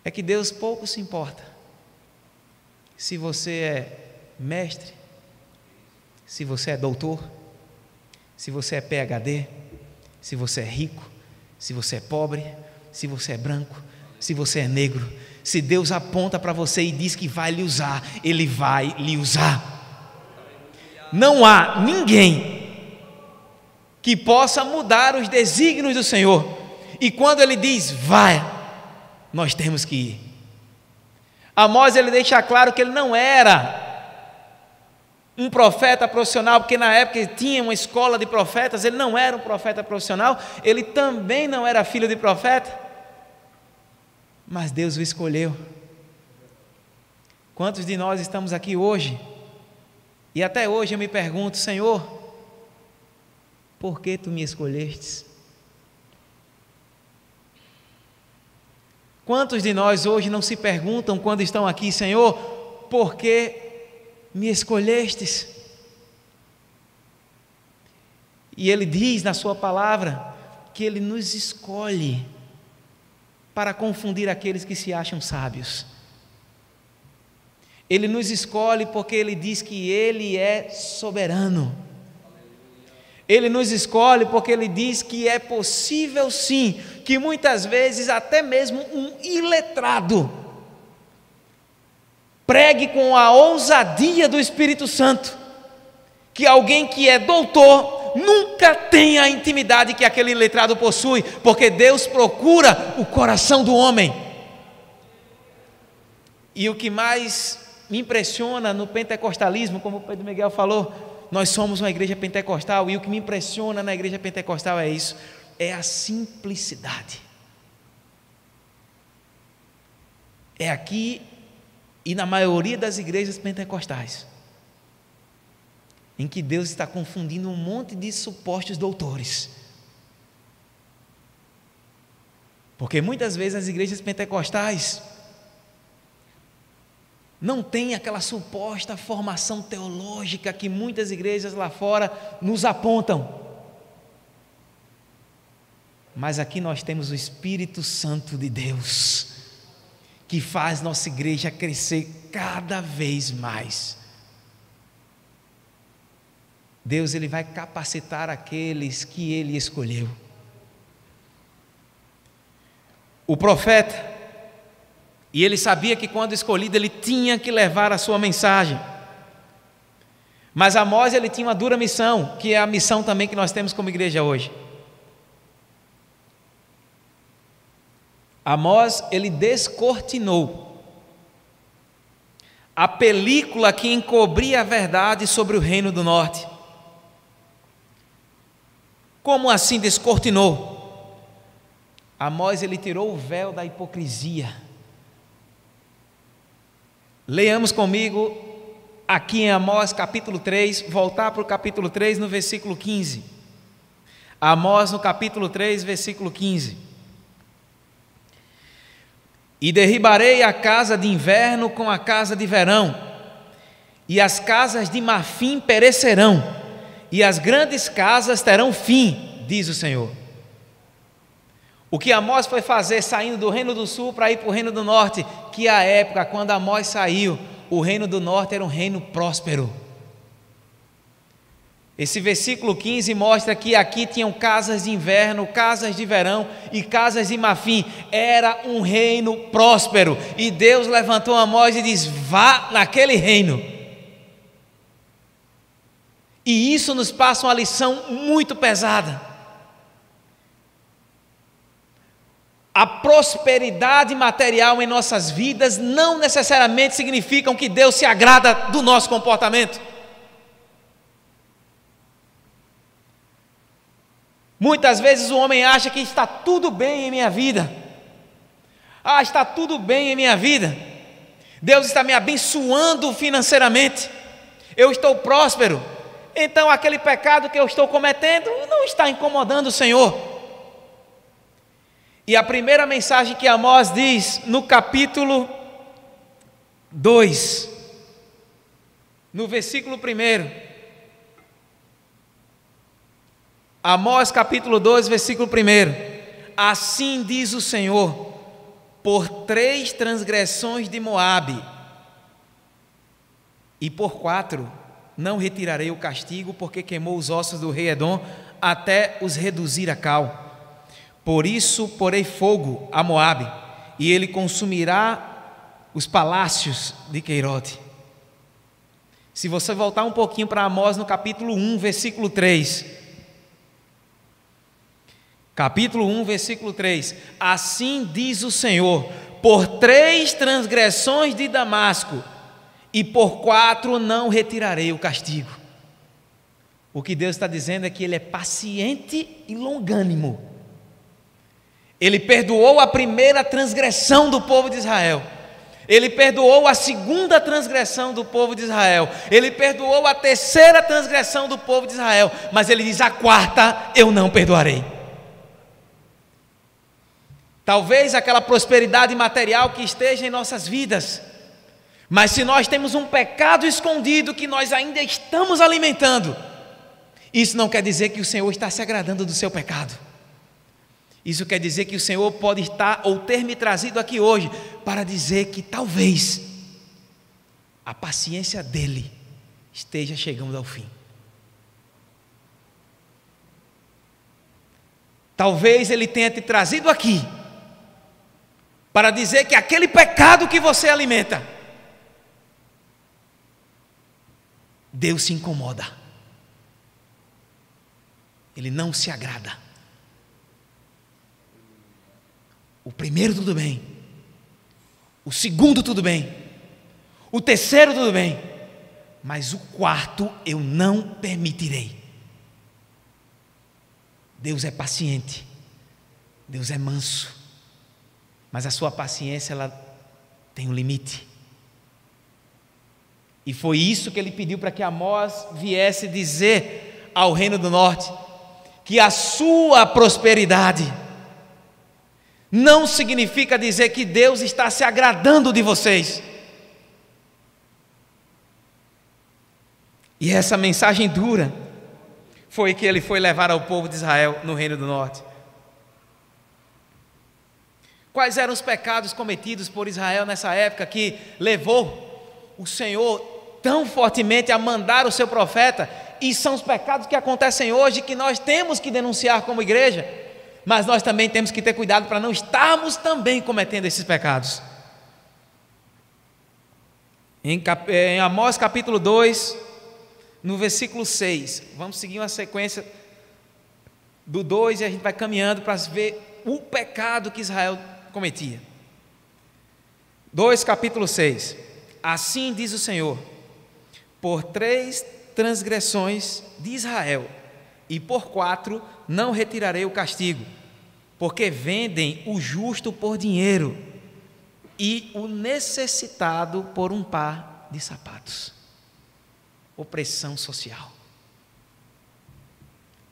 é que Deus pouco se importa se você é mestre, se você é doutor, se você é PhD, se você é rico, se você é pobre, se você é branco, se você é negro. Se Deus aponta para você e diz que vai lhe usar, Ele vai lhe usar. Não há ninguém que possa mudar os desígnios do Senhor, e quando Ele diz vai, nós temos que ir. Amós, ele deixa claro que ele não era um profeta profissional, porque na época ele tinha uma escola de profetas, ele não era um profeta profissional, ele também não era filho de profeta, mas Deus o escolheu. Quantos de nós estamos aqui hoje, e até hoje eu me pergunto: Senhor, por que Tu me escolhestes? Quantos de nós hoje não se perguntam quando estão aqui: Senhor, por que me escolhestes? E Ele diz na sua palavra que Ele nos escolhe para confundir aqueles que se acham sábios. Ele nos escolhe porque Ele diz que Ele é soberano. Ele nos escolhe porque Ele diz que é possível sim, que muitas vezes até mesmo um iletrado pregue com a ousadia do Espírito Santo, que alguém que é doutor nunca tenha a intimidade que aquele iletrado possui, porque Deus procura o coração do homem. E o que mais me impressiona no pentecostalismo, como o Pedro Miguel falou, nós somos uma igreja pentecostal, e o que me impressiona na igreja pentecostal é isso, é a simplicidade. É aqui e na maioria das igrejas pentecostais, em que Deus está confundindo um monte de supostos doutores. Porque muitas vezes as igrejas pentecostais não tem aquela suposta formação teológica que muitas igrejas lá fora nos apontam. Mas aqui nós temos o Espírito Santo de Deus, que faz nossa igreja crescer cada vez mais. Deus, Ele vai capacitar aqueles que Ele escolheu. O profeta, e ele sabia que quando escolhido ele tinha que levar a sua mensagem. Mas Amós, ele tinha uma dura missão, que é a missão também que nós temos como igreja hoje. Amós, ele descortinou a película que encobria a verdade sobre o reino do norte. Como assim descortinou? Amós, ele tirou o véu da hipocrisia. Leamos comigo aqui em Amós capítulo 3, voltar para o capítulo 3 no versículo 15. Amós no capítulo 3, versículo 15. E derribarei a casa de inverno com a casa de verão, e as casas de marfim perecerão, e as grandes casas terão fim, diz o Senhor. O que Amós foi fazer saindo do reino do sul para ir para o reino do norte, que a época quando Amós saiu, o reino do norte era um reino próspero. Esse versículo 15 mostra que aqui tinham casas de inverno, casas de verão e casas de marfim. Era um reino próspero, e Deus levantou Amós e diz: vá naquele reino. E isso nos passa uma lição muito pesada. A prosperidade material em nossas vidas não necessariamente significa que Deus se agrada do nosso comportamento. Muitas vezes o homem acha que está tudo bem em minha vida. Ah, está tudo bem em minha vida. Deus está me abençoando financeiramente. Eu estou próspero. Então aquele pecado que eu estou cometendo não está incomodando o Senhor. E a primeira mensagem que Amós diz no capítulo 2, no versículo 1. Amós capítulo 2, versículo 1. Assim diz o Senhor: por 3 transgressões de Moabe, e por 4 não retirarei o castigo, porque queimou os ossos do rei Edom, até os reduzir a cal. Por isso porei fogo a Moabe, e ele consumirá os palácios de Queirote. Se você voltar um pouquinho para Amós, no capítulo 1, versículo 3. Capítulo 1, versículo 3. Assim diz o Senhor: por 3 transgressões de Damasco, e por 4 não retirarei o castigo. O que Deus está dizendo é que Ele é paciente e longânimo. Ele perdoou a primeira transgressão do povo de Israel. Ele perdoou a segunda transgressão do povo de Israel. Ele perdoou a terceira transgressão do povo de Israel. Mas Ele diz: a 4ª eu não perdoarei. Talvez aquela prosperidade material que esteja em nossas vidas, mas se nós temos um pecado escondido que nós ainda estamos alimentando, isso não quer dizer que o Senhor está se agradando do seu pecado. Isso quer dizer que o Senhor pode estar ou ter me trazido aqui hoje para dizer que talvez a paciência dele esteja chegando ao fim. Talvez ele tenha te trazido aqui para dizer que aquele pecado que você alimenta, Deus se incomoda. Ele não se agrada. O primeiro tudo bem, o segundo tudo bem, o terceiro tudo bem, mas o 4º eu não permitirei. Deus é paciente, Deus é manso, mas a sua paciência, ela tem um limite. E foi isso que ele pediu para que Amós viesse dizer ao Reino do Norte: que a sua prosperidade não significa dizer que Deus está se agradando de vocês. E essa mensagem dura foi que ele foi levar ao povo de Israel no Reino do Norte. Quais eram os pecados cometidos por Israel nessa época que levou o Senhor tão fortemente a mandar o seu profeta? E são os pecados que acontecem hoje, que nós temos que denunciar como igreja, mas nós também temos que ter cuidado para não estarmos também cometendo esses pecados. Em Amós capítulo 2, no versículo 6, vamos seguir uma sequência do 2 e a gente vai caminhando para ver o pecado que Israel cometia. 2, capítulo 6. Assim diz o Senhor: por 3 transgressões de Israel, e por 4 não retirarei o castigo, porque vendem o justo por dinheiro e o necessitado por um par de sapatos. Opressão social.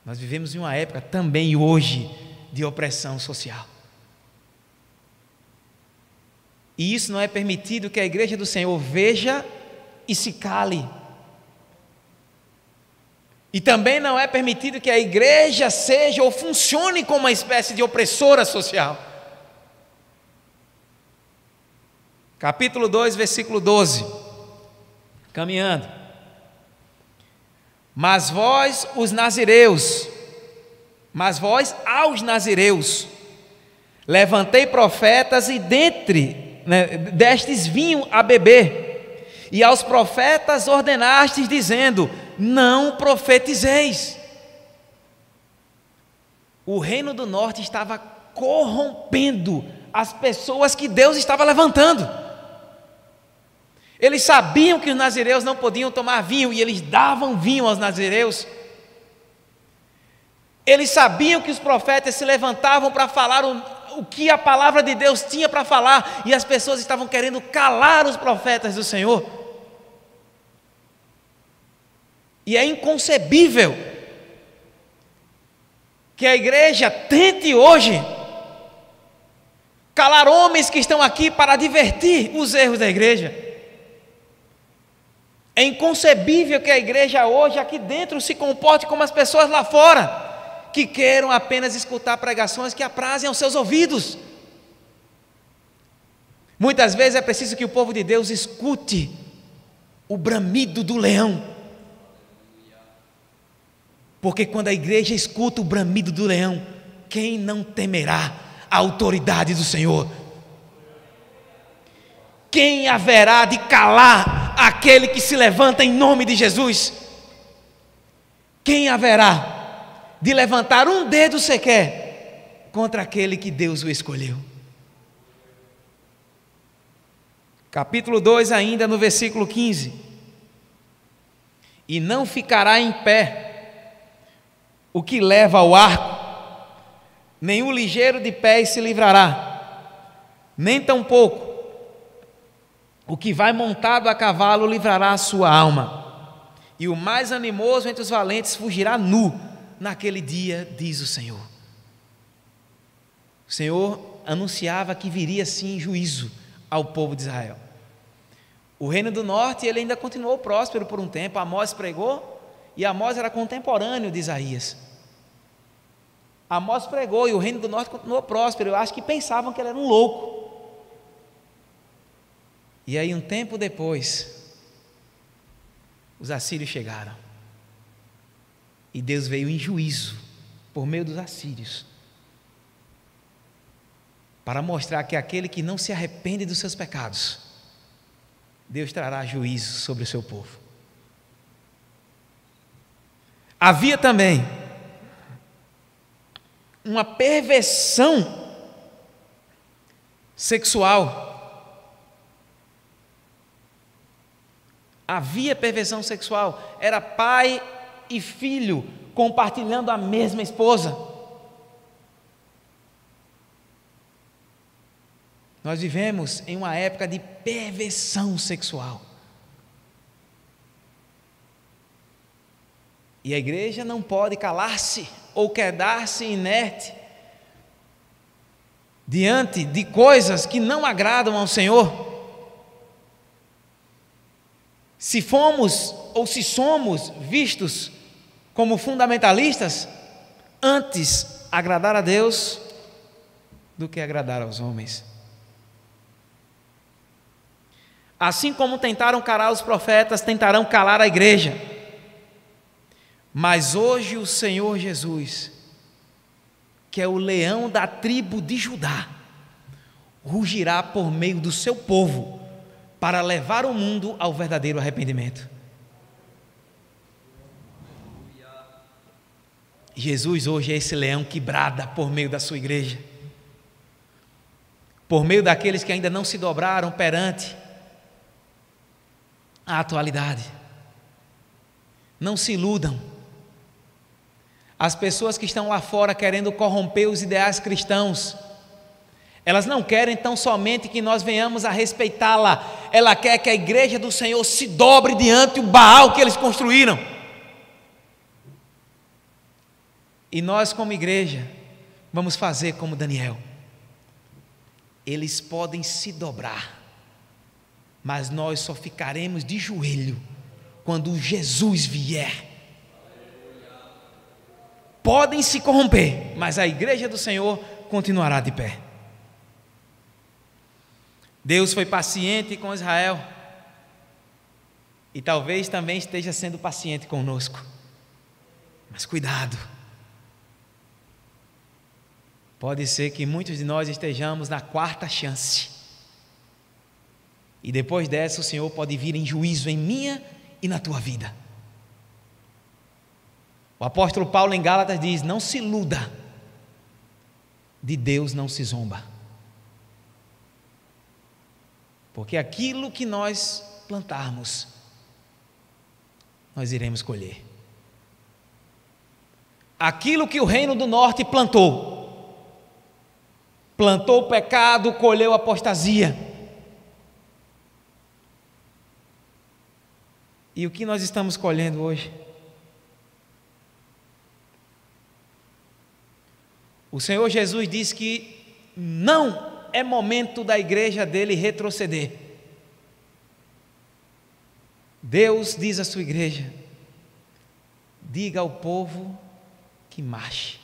Nós vivemos em uma época também hoje de opressão social. E isso não é permitido que a igreja do Senhor veja e se cale. E também não é permitido que a igreja seja ou funcione como uma espécie de opressora social. Capítulo 2, versículo 12. Caminhando. Mas vós aos nazireus, levantei profetas e destes vinho a beber, e aos profetas ordenastes, dizendo: não profetizeis. O Reino do Norte estava corrompendo as pessoas que Deus estava levantando. Eles sabiam que os nazireus não podiam tomar vinho, e eles davam vinho aos nazireus. Eles sabiam que os profetas se levantavam para falar o que a palavra de Deus tinha para falar, e as pessoas estavam querendo calar os profetas do Senhor. E é inconcebível que a igreja tente hoje calar homens que estão aqui para advertir os erros da igreja. É inconcebível que a igreja hoje aqui dentro se comporte como as pessoas lá fora, que queiram apenas escutar pregações que aprazem aos seus ouvidos. Muitas vezes é preciso que o povo de Deus escute o bramido do leão, porque quando a igreja escuta o bramido do leão, quem não temerá a autoridade do Senhor? Quem haverá de calar aquele que se levanta em nome de Jesus? Quem haverá de levantar um dedo sequer contra aquele que Deus o escolheu? Capítulo 2, ainda no versículo 15: e não ficará em pé o que leva ao arco, nem o ligeiro de pés se livrará, nem tampouco o que vai montado a cavalo livrará a sua alma, e o mais animoso entre os valentes fugirá nu naquele dia, diz o Senhor. O Senhor anunciava que viria sim juízo ao povo de Israel. O reino do norte, ele ainda continuou próspero por um tempo. Amós pregou, e Amós era contemporâneo de Isaías. Amós pregou e o reino do norte continuou próspero. Eu acho que pensavam que ele era um louco. E aí, um tempo depois, os assírios chegaram, e Deus veio em juízo por meio dos assírios, para mostrar que aquele que não se arrepende dos seus pecados, Deus trará juízo sobre o seu povo. Havia também uma perversão sexual. Havia perversão sexual. Era pai e filho compartilhando a mesma esposa. Nós vivemos em uma época de perversão sexual. E a igreja não pode calar-se ou quedar-se inerte diante de coisas que não agradam ao Senhor. Se fomos ou se somos vistos como fundamentalistas, antes agradar a Deus do que agradar aos homens. Assim como tentaram calar os profetas, tentarão calar a igreja. Mas hoje o Senhor Jesus, que é o leão da tribo de Judá, rugirá por meio do seu povo, para levar o mundo ao verdadeiro arrependimento. Jesus hoje é esse leão que brada por meio da sua igreja, por meio daqueles que ainda não se dobraram perante a atualidade. Não se iludam. As pessoas que estão lá fora querendo corromper os ideais cristãos, elas não querem tão somente que nós venhamos a respeitá-la, ela quer que a igreja do Senhor se dobre diante do Baal que eles construíram. E nós, como igreja, vamos fazer como Daniel. Eles podem se dobrar, mas nós só ficaremos de joelho quando Jesus vier. Podem se corromper, mas a igreja do Senhor continuará de pé. Deus foi paciente com Israel e talvez também esteja sendo paciente conosco. Mas cuidado. Pode ser que muitos de nós estejamos na quarta chance. E depois dessa o Senhor pode vir em juízo em minha e na tua vida. O apóstolo Paulo em Gálatas diz: não se iluda, de Deus não se zomba. Porque aquilo que nós plantarmos, nós iremos colher. aquilo que o reino do norte plantou. Plantou o pecado, colheu a apostasia. E o que nós estamos colhendo hoje? O Senhor Jesus diz que não é momento da igreja dele retroceder. Deus diz à sua igreja: diga ao povo que marche.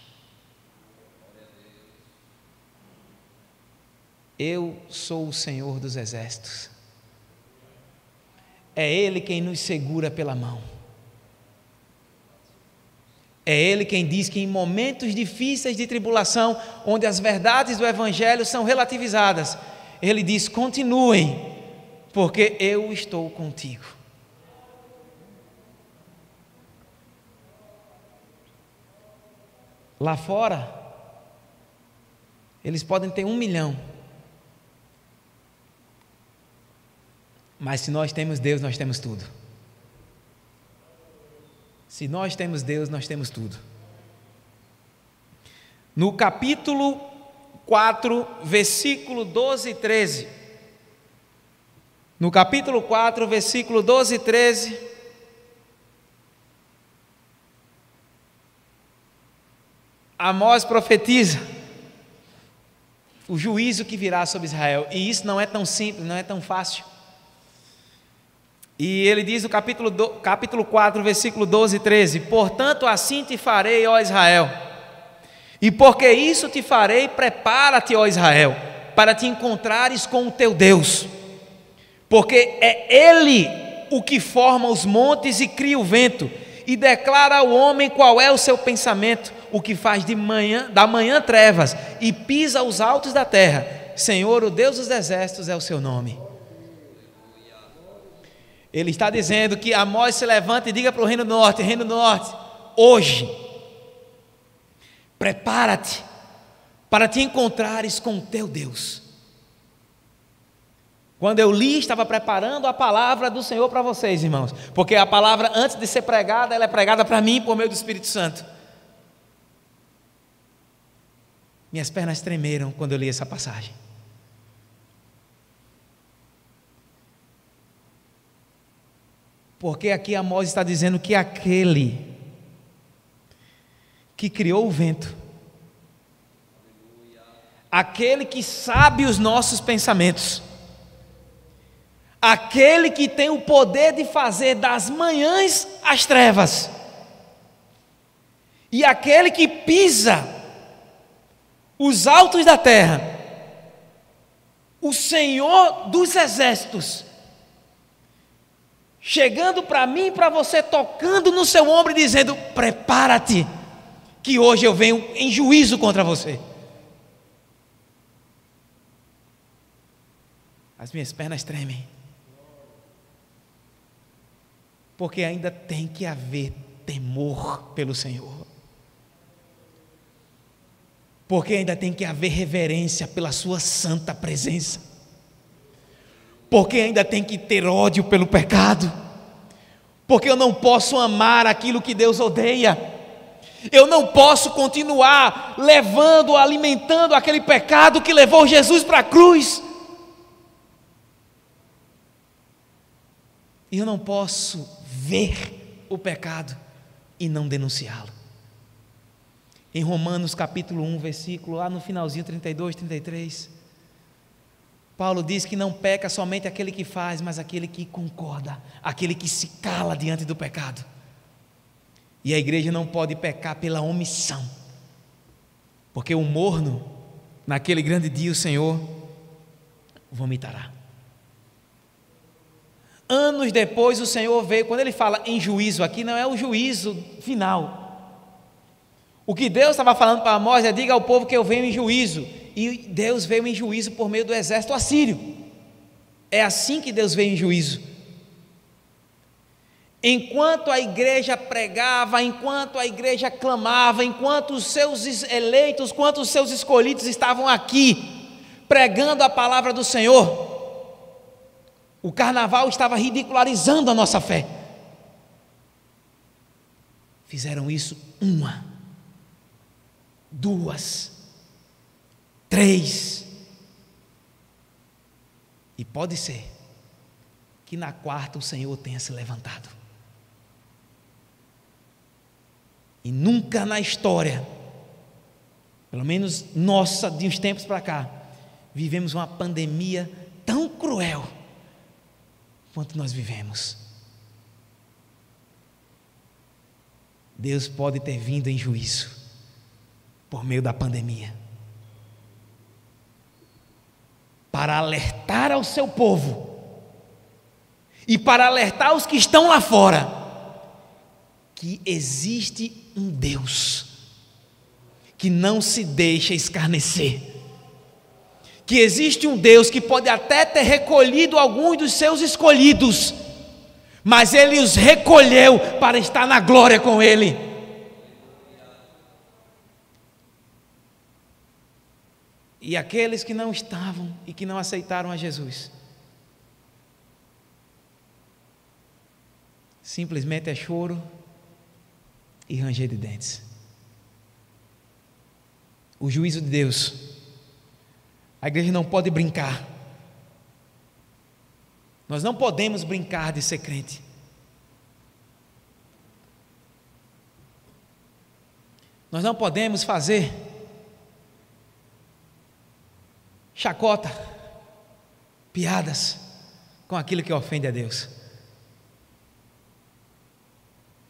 Eu sou o Senhor dos exércitos. É Ele quem nos segura pela mão. É Ele quem diz que em momentos difíceis de tribulação, onde as verdades do Evangelho são relativizadas, Ele diz: continuem, porque eu estou contigo. Lá fora, eles podem ter 1 milhão, mas se nós temos Deus, nós temos tudo. Se nós temos Deus, nós temos tudo. No capítulo 4, versículo 12 e 13. No capítulo 4, versículo 12 e 13. Amós profetiza o juízo que virá sobre Israel. E isso não é tão simples, não é tão fácil. E ele diz no capítulo 4, versículo 12 e 13: portanto, assim te farei, ó Israel, e porque isso te farei, prepara-te, ó Israel, para te encontrares com o teu Deus, porque é Ele o que forma os montes e cria o vento, e declara ao homem qual é o seu pensamento, o que faz da manhã trevas, e pisa os altos da terra. Senhor, o Deus dos exércitos, é o seu nome. Ele está dizendo que Amós se levanta e diga para o Reino do Norte: Reino do Norte, hoje, prepara-te para te encontrares com o teu Deus. Quando eu li, estava preparando a palavra do Senhor para vocês, irmãos, porque a palavra, antes de ser pregada, ela é pregada para mim por meio do Espírito Santo. Minhas pernas tremeram quando eu li essa passagem. Porque aqui Amós está dizendo que aquele que criou o vento, aquele que sabe os nossos pensamentos, aquele que tem o poder de fazer das manhãs as trevas, e aquele que pisa os altos da terra, o Senhor dos exércitos, chegando para mim e para você, tocando no seu ombro e dizendo: prepara-te, que hoje eu venho em juízo contra você. As minhas pernas tremem, porque ainda tem que haver temor pelo Senhor, porque ainda tem que haver reverência pela sua santa presença, porque ainda tem que ter ódio pelo pecado, porque eu não posso amar aquilo que Deus odeia, eu não posso continuar levando, alimentando aquele pecado que levou Jesus para a cruz, e eu não posso ver o pecado e não denunciá-lo. Em Romanos capítulo 1, versículo lá no finalzinho, 32, 33, Paulo diz que não peca somente aquele que faz, mas aquele que concorda, aquele que se cala diante do pecado. E a igreja não pode pecar pela omissão, porque o morno, naquele grande dia, o Senhor vomitará. Anos depois o Senhor veio, quando ele fala em juízo aqui, não é o juízo final. O que Deus estava falando para Amós é: diga ao povo que eu venho em juízo. E Deus veio em juízo por meio do exército assírio. É assim que Deus veio em juízo. Enquanto a igreja pregava, enquanto a igreja clamava, enquanto os seus eleitos, enquanto os seus escolhidos estavam aqui, pregando a palavra do Senhor, o carnaval estava ridicularizando a nossa fé. Fizeram isso 1, 2, 3. E pode ser que na quarta o Senhor tenha se levantado. E nunca na história, pelo menos nossa, de uns tempos para cá, vivemos uma pandemia tão cruel quanto nós vivemos. Deus pode ter vindo em juízo por meio da pandemia, para alertar ao seu povo e para alertar os que estão lá fora que existe um Deus que não se deixa escarnecer, que existe um Deus que pode até ter recolhido alguns dos seus escolhidos, mas Ele os recolheu para estar na glória com Ele. E aqueles que não estavam e que não aceitaram a Jesus, simplesmente é choro e ranger de dentes. O juízo de Deus, a igreja não pode brincar. Nós não podemos brincar de ser crente. Nós não podemos fazer chacota, piadas com aquilo que ofende a Deus.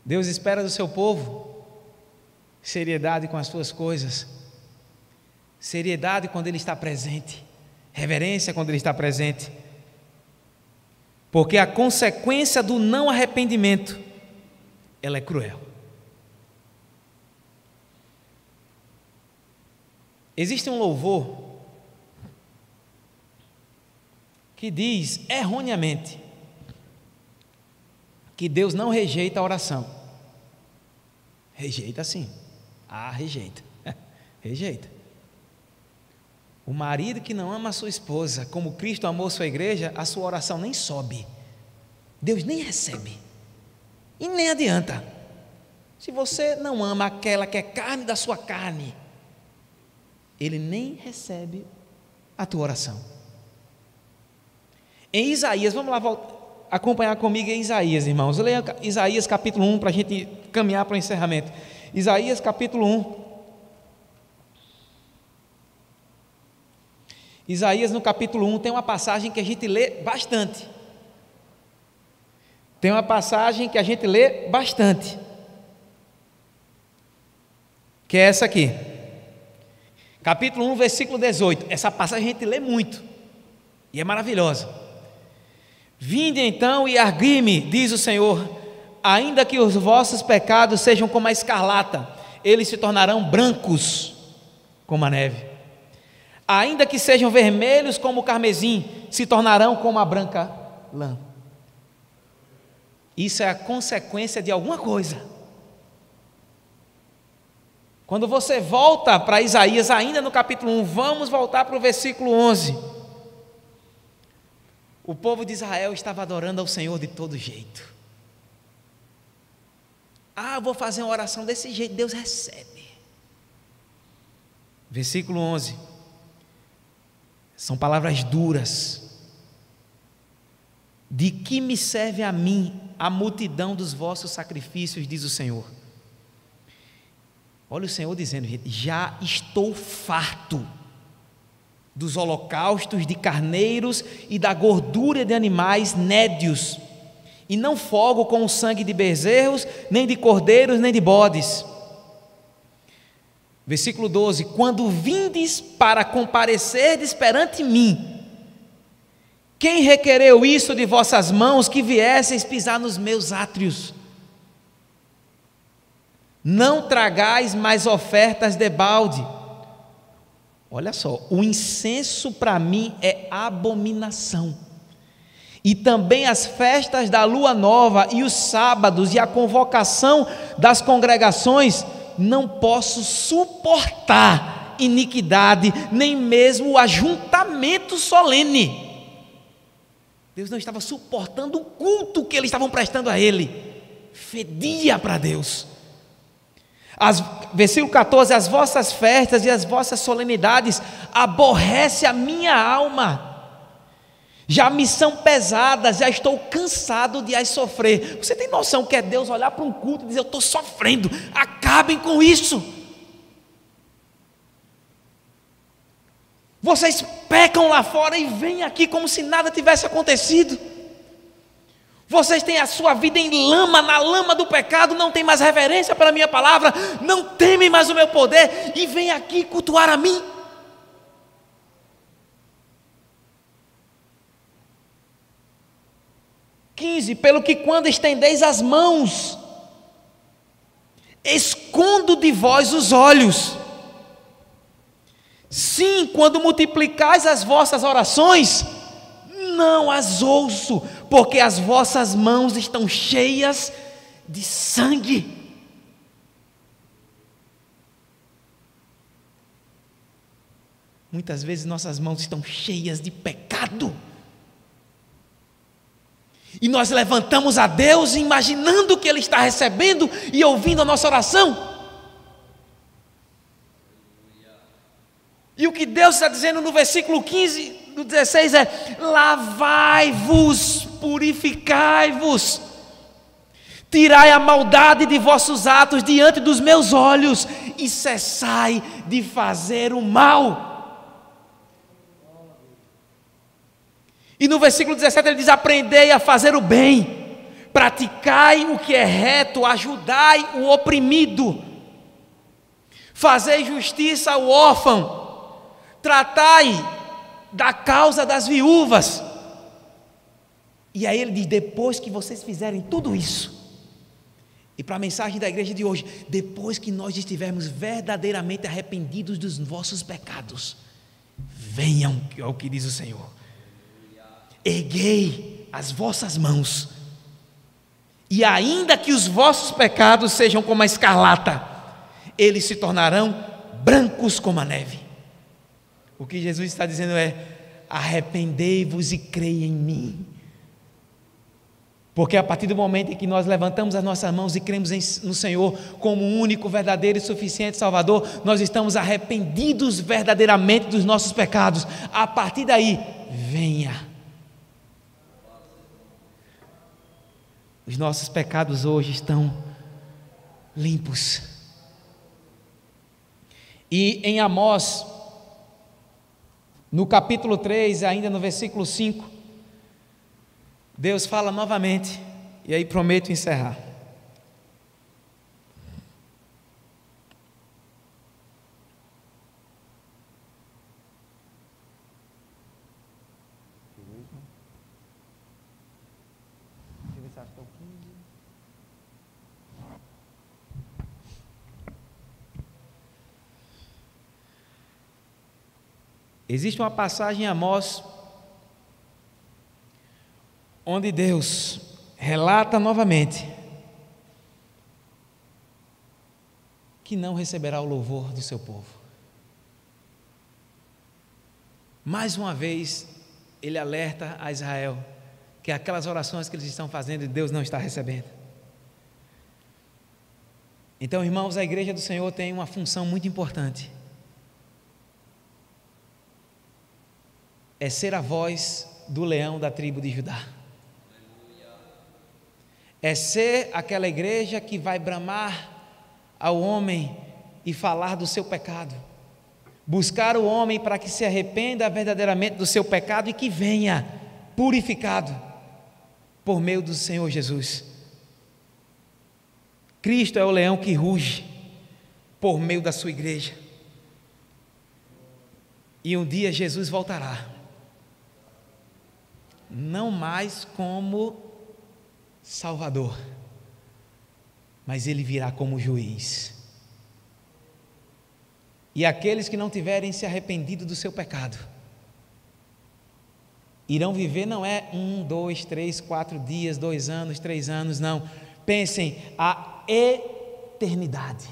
Deus espera do seu povo seriedade com as suas coisas, seriedade quando Ele está presente, reverência quando Ele está presente, porque a consequência do não arrependimento, ela é cruel. Existe um louvor que diz erroneamente que Deus não rejeita a oração. Rejeita sim. Rejeita. Rejeita. O marido que não ama a sua esposa como Cristo amou sua igreja, a sua oração nem sobe. Deus nem recebe. E nem adianta. Se você não ama aquela que é carne da sua carne, Ele nem recebe a tua oração. Em Isaías, vamos lá acompanhar comigo em Isaías, irmãos. Leia Isaías capítulo 1 para a gente caminhar para o encerramento. Isaías capítulo 1. Isaías no capítulo 1 tem uma passagem que a gente lê bastante. Tem uma passagem que a gente lê bastante, que é essa aqui. Capítulo 1, versículo 18. Essa passagem a gente lê muito e é maravilhosa. Vinde então e argui-me, diz o Senhor, ainda que os vossos pecados sejam como a escarlata, eles se tornarão brancos como a neve. Ainda que sejam vermelhos como o carmesim, se tornarão como a branca lã. Isso é a consequência de alguma coisa. Quando você volta para Isaías, ainda no capítulo 1, vamos voltar para o versículo 11. O povo de Israel estava adorando ao Senhor de todo jeito. Eu vou fazer uma oração desse jeito, Deus recebe. Versículo 11. São palavras duras. De que me serve a mim a multidão dos vossos sacrifícios, diz o Senhor. Olha o Senhor dizendo, gente, já estou farto dos holocaustos de carneiros e da gordura de animais nédios, e não folgo com o sangue de bezerros, nem de cordeiros, nem de bodes. Versículo 12: quando vindes para comparecerdes perante mim, quem requereu isso de vossas mãos, que viesseis pisar nos meus átrios? Não tragais mais ofertas debalde. Olha só, o incenso para mim é abominação, e também as festas da lua nova, e os sábados, e a convocação das congregações. Não posso suportar iniquidade, nem mesmo o ajuntamento solene. Deus não estava suportando o culto que eles estavam prestando a Ele, fedia para Deus. Versículo 14: as vossas festas e as vossas solenidades aborrece a minha alma, já me são pesadas, já estou cansado de as sofrer. Você tem noção que é Deus olhar para um culto e dizer: eu estou sofrendo, acabem com isso. Vocês pecam lá fora e vêm aqui como se nada tivesse acontecido. Vocês têm a sua vida em lama, na lama do pecado, não tem mais reverência para a minha palavra, não temem mais o meu poder e vêm aqui cultuar a mim. Pelo que quando estendeis as mãos, escondo de vós os olhos. Sim, quando multiplicais as vossas orações, não as ouço, porque as vossas mãos estão cheias de sangue. Muitas vezes nossas mãos estão cheias de pecado. E nós levantamos a Deus imaginando que Ele está recebendo e ouvindo a nossa oração. E o que Deus está dizendo no versículo 15, do 16 é: lavai-vos, purificai-vos, tirai a maldade de vossos atos diante dos meus olhos e cessai de fazer o mal. E no versículo 17 ele diz: aprendei a fazer o bem, praticai o que é reto, ajudai o oprimido, fazei justiça ao órfão, tratai da causa das viúvas. E aí ele diz: depois que vocês fizerem tudo isso, e para a mensagem da igreja de hoje, depois que nós estivermos verdadeiramente arrependidos dos vossos pecados, venham, é o que diz o Senhor, erguei as vossas mãos, e ainda que os vossos pecados sejam como a escarlata, eles se tornarão brancos como a neve. O que Jesus está dizendo é: arrependei-vos e creia em mim. Porque a partir do momento em que nós levantamos as nossas mãos e cremos no Senhor como o único, verdadeiro e suficiente Salvador, nós estamos arrependidos verdadeiramente dos nossos pecados. A partir daí, venha. Os nossos pecados hoje estão limpos. E em Amós, no capítulo 3, ainda no versículo 5, Deus fala novamente, e aí prometo encerrar. Existe uma passagem em Amós onde Deus relata novamente que não receberá o louvor do seu povo. Mais uma vez, ele alerta a Israel que aquelas orações que eles estão fazendo, Deus não está recebendo. Então, irmãos, a igreja do Senhor tem uma função muito importante. É ser a voz do leão da tribo de Judá. É ser aquela igreja que vai bramar ao homem e falar do seu pecado, buscar o homem para que se arrependa verdadeiramente do seu pecado e que venha purificado por meio do Senhor Jesus. Cristo é o leão que ruge por meio da sua igreja, e um dia Jesus voltará, não mais como Salvador, mas Ele virá como juiz. E aqueles que não tiverem se arrependido do seu pecado, irão viver, não é 1, 2, 3, 4 dias, 2 anos, 3 anos, não. Pensem a eternidade.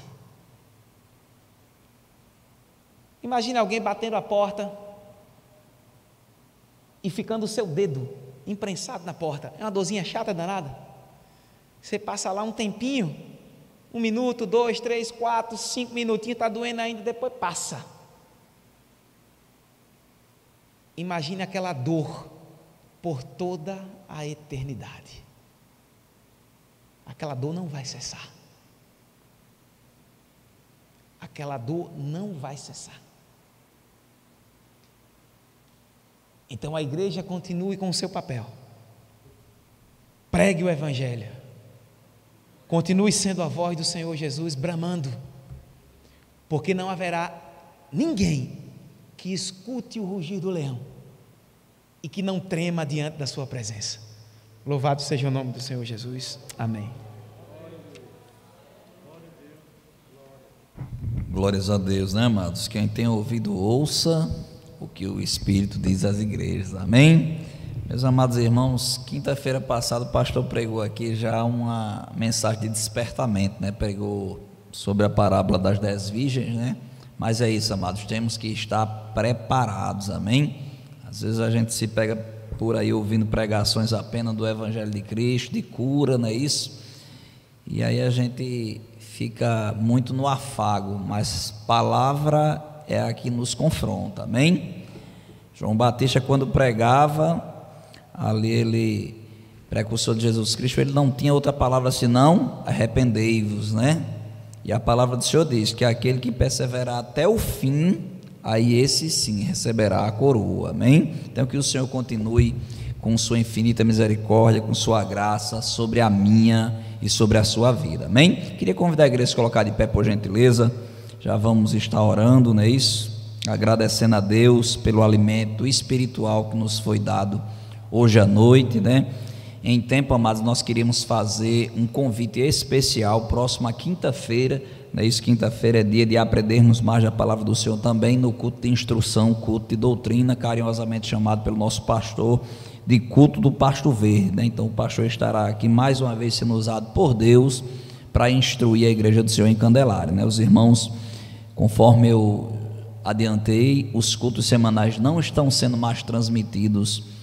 Imagine alguém batendo a porta e ficando o seu dedo imprensado na porta. É uma dorzinha chata danada. Você passa lá um tempinho 1 minuto, 2, 3, 4, 5 minutinhos, está doendo ainda, depois passa. Imagine aquela dor por toda a eternidade. Aquela dor não vai cessar. Aquela dor não vai cessar. Então a igreja continue com o seu papel. Pregue o Evangelho. Continue sendo a voz do Senhor Jesus bramando, porque não haverá ninguém que escute o rugir do leão e que não trema diante da sua presença. Louvado seja o nome do Senhor Jesus. Amém. Glórias a Deus, né, amados? Quem tem ouvido, ouça o que o Espírito diz às igrejas. Amém? Meus amados irmãos, quinta-feira passada o pastor pregou aqui já uma mensagem de despertamento, né? Pregou sobre a parábola das 10 virgens, né? Mas é isso, amados, temos que estar preparados, amém? Às vezes a gente se pega por aí ouvindo pregações apenas do Evangelho de Cristo, de cura, não é isso? E aí a gente fica muito no afago, mas palavra é a que nos confronta, amém? João Batista, quando pregava, ali ele, precursor de Jesus Cristo, ele não tinha outra palavra senão arrependei-vos, né? E a palavra do Senhor diz que aquele que perseverar até o fim, aí esse sim receberá a coroa, amém? Então que o Senhor continue com sua infinita misericórdia, com sua graça sobre a minha e sobre a sua vida, amém? Queria convidar a igreja a se colocar de pé, por gentileza. Já vamos estar orando, não é isso? Agradecendo a Deus pelo alimento espiritual que nos foi dado hoje à noite, né? Em tempo, amados, nós queríamos fazer um convite especial, próxima quinta-feira, né? Isso, quinta-feira é dia de aprendermos mais a palavra do Senhor também, no culto de instrução, culto de doutrina, carinhosamente chamado pelo nosso pastor, de culto do Pasto Verde, né? Então o pastor estará aqui mais uma vez sendo usado por Deus para instruir a igreja do Senhor em Candelária, né? Os irmãos, conforme eu adiantei, os cultos semanais não estão sendo mais transmitidos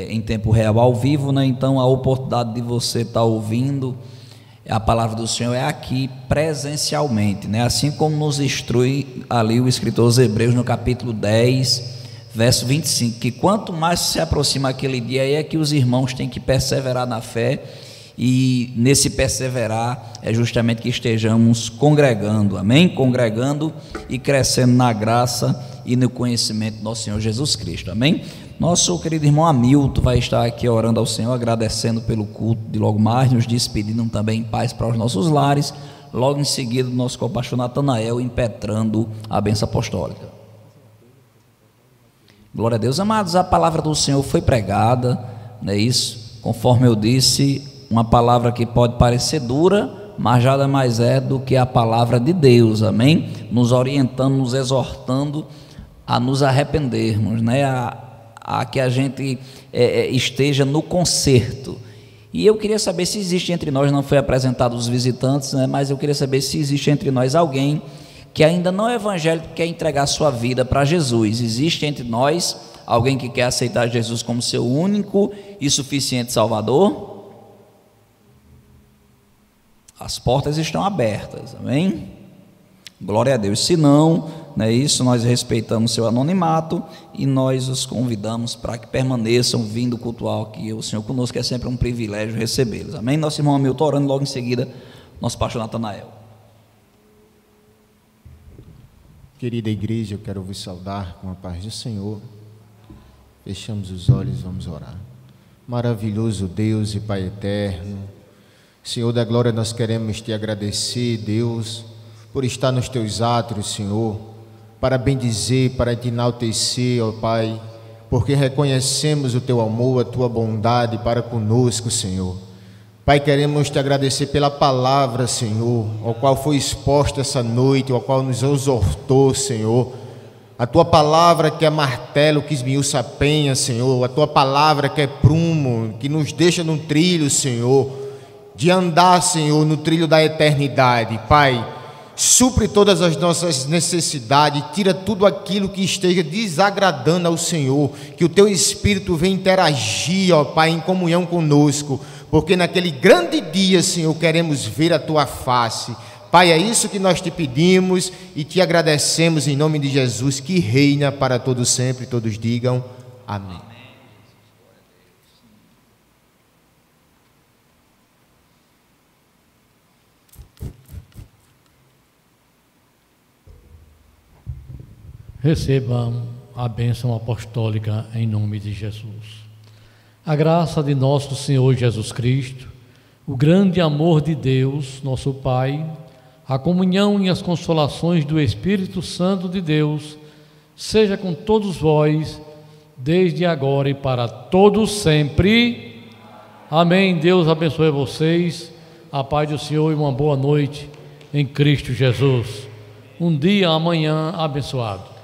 em tempo real, ao vivo, né? Então a oportunidade de você estar ouvindo a palavra do Senhor é aqui presencialmente, né? Assim como nos instrui ali o escritor aos Hebreus no capítulo 10, verso 25, que quanto mais se aproxima aquele dia, aí é que os irmãos têm que perseverar na fé, e nesse perseverar é justamente que estejamos congregando, amém? Congregando e crescendo na graça e no conhecimento do nosso Senhor Jesus Cristo, amém? Nosso querido irmão Hamilton vai estar aqui orando ao Senhor, agradecendo pelo culto de logo mais, nos despedindo também em paz para os nossos lares. Logo em seguida, o nosso co-pastor Natanael impetrando a bênção apostólica. Glória a Deus, amados, a palavra do Senhor foi pregada, não é isso? Conforme eu disse, uma palavra que pode parecer dura, mas nada mais é do que a palavra de Deus, amém? Nos orientando, nos exortando a nos arrependermos, né? A que a gente esteja no conserto. E eu queria saber se existe entre nós, não foi apresentado os visitantes, né? Mas eu queria saber se existe entre nós alguém que ainda não é evangélico, quer entregar sua vida para Jesus. Existe entre nós alguém que quer aceitar Jesus como seu único e suficiente Salvador? As portas estão abertas, amém? Glória a Deus. Se não, não é isso, nós respeitamos seu anonimato e nós os convidamos para que permaneçam vindo cultuar aqui o Senhor conosco, que é sempre um privilégio recebê-los, amém? Nosso irmão Hamilton orando, logo em seguida nosso pastor Natanael. Querida igreja, eu quero vos saudar com a paz do Senhor. Fechamos os olhos, vamos orar. Maravilhoso Deus e Pai eterno, Senhor da glória, nós queremos te agradecer, Deus, por estar nos teus átrios, Senhor, para bendizer, para te enaltecer, ó Pai, porque reconhecemos o teu amor, a tua bondade para conosco, Senhor. Pai, queremos te agradecer pela palavra, Senhor, ao qual foi exposta essa noite, ao qual nos exortou, Senhor. A tua palavra que é martelo, que esmiuça a penha, Senhor. A tua palavra que é prumo, que nos deixa no trilho, Senhor, de andar, Senhor, no trilho da eternidade. Pai, supre todas as nossas necessidades, tira tudo aquilo que esteja desagradando ao Senhor, que o teu Espírito venha interagir, ó Pai, em comunhão conosco, porque naquele grande dia, Senhor, queremos ver a Tua face. Pai, é isso que nós te pedimos e te agradecemos em nome de Jesus, que reina para todo sempre. Todos digam amém. Recebam a bênção apostólica em nome de Jesus. A graça de nosso Senhor Jesus Cristo, o grande amor de Deus, nosso Pai, a comunhão e as consolações do Espírito Santo de Deus, seja com todos vós, desde agora e para todos sempre. Amém. Deus abençoe vocês, a paz do Senhor e uma boa noite em Cristo Jesus. Um dia amanhã abençoado.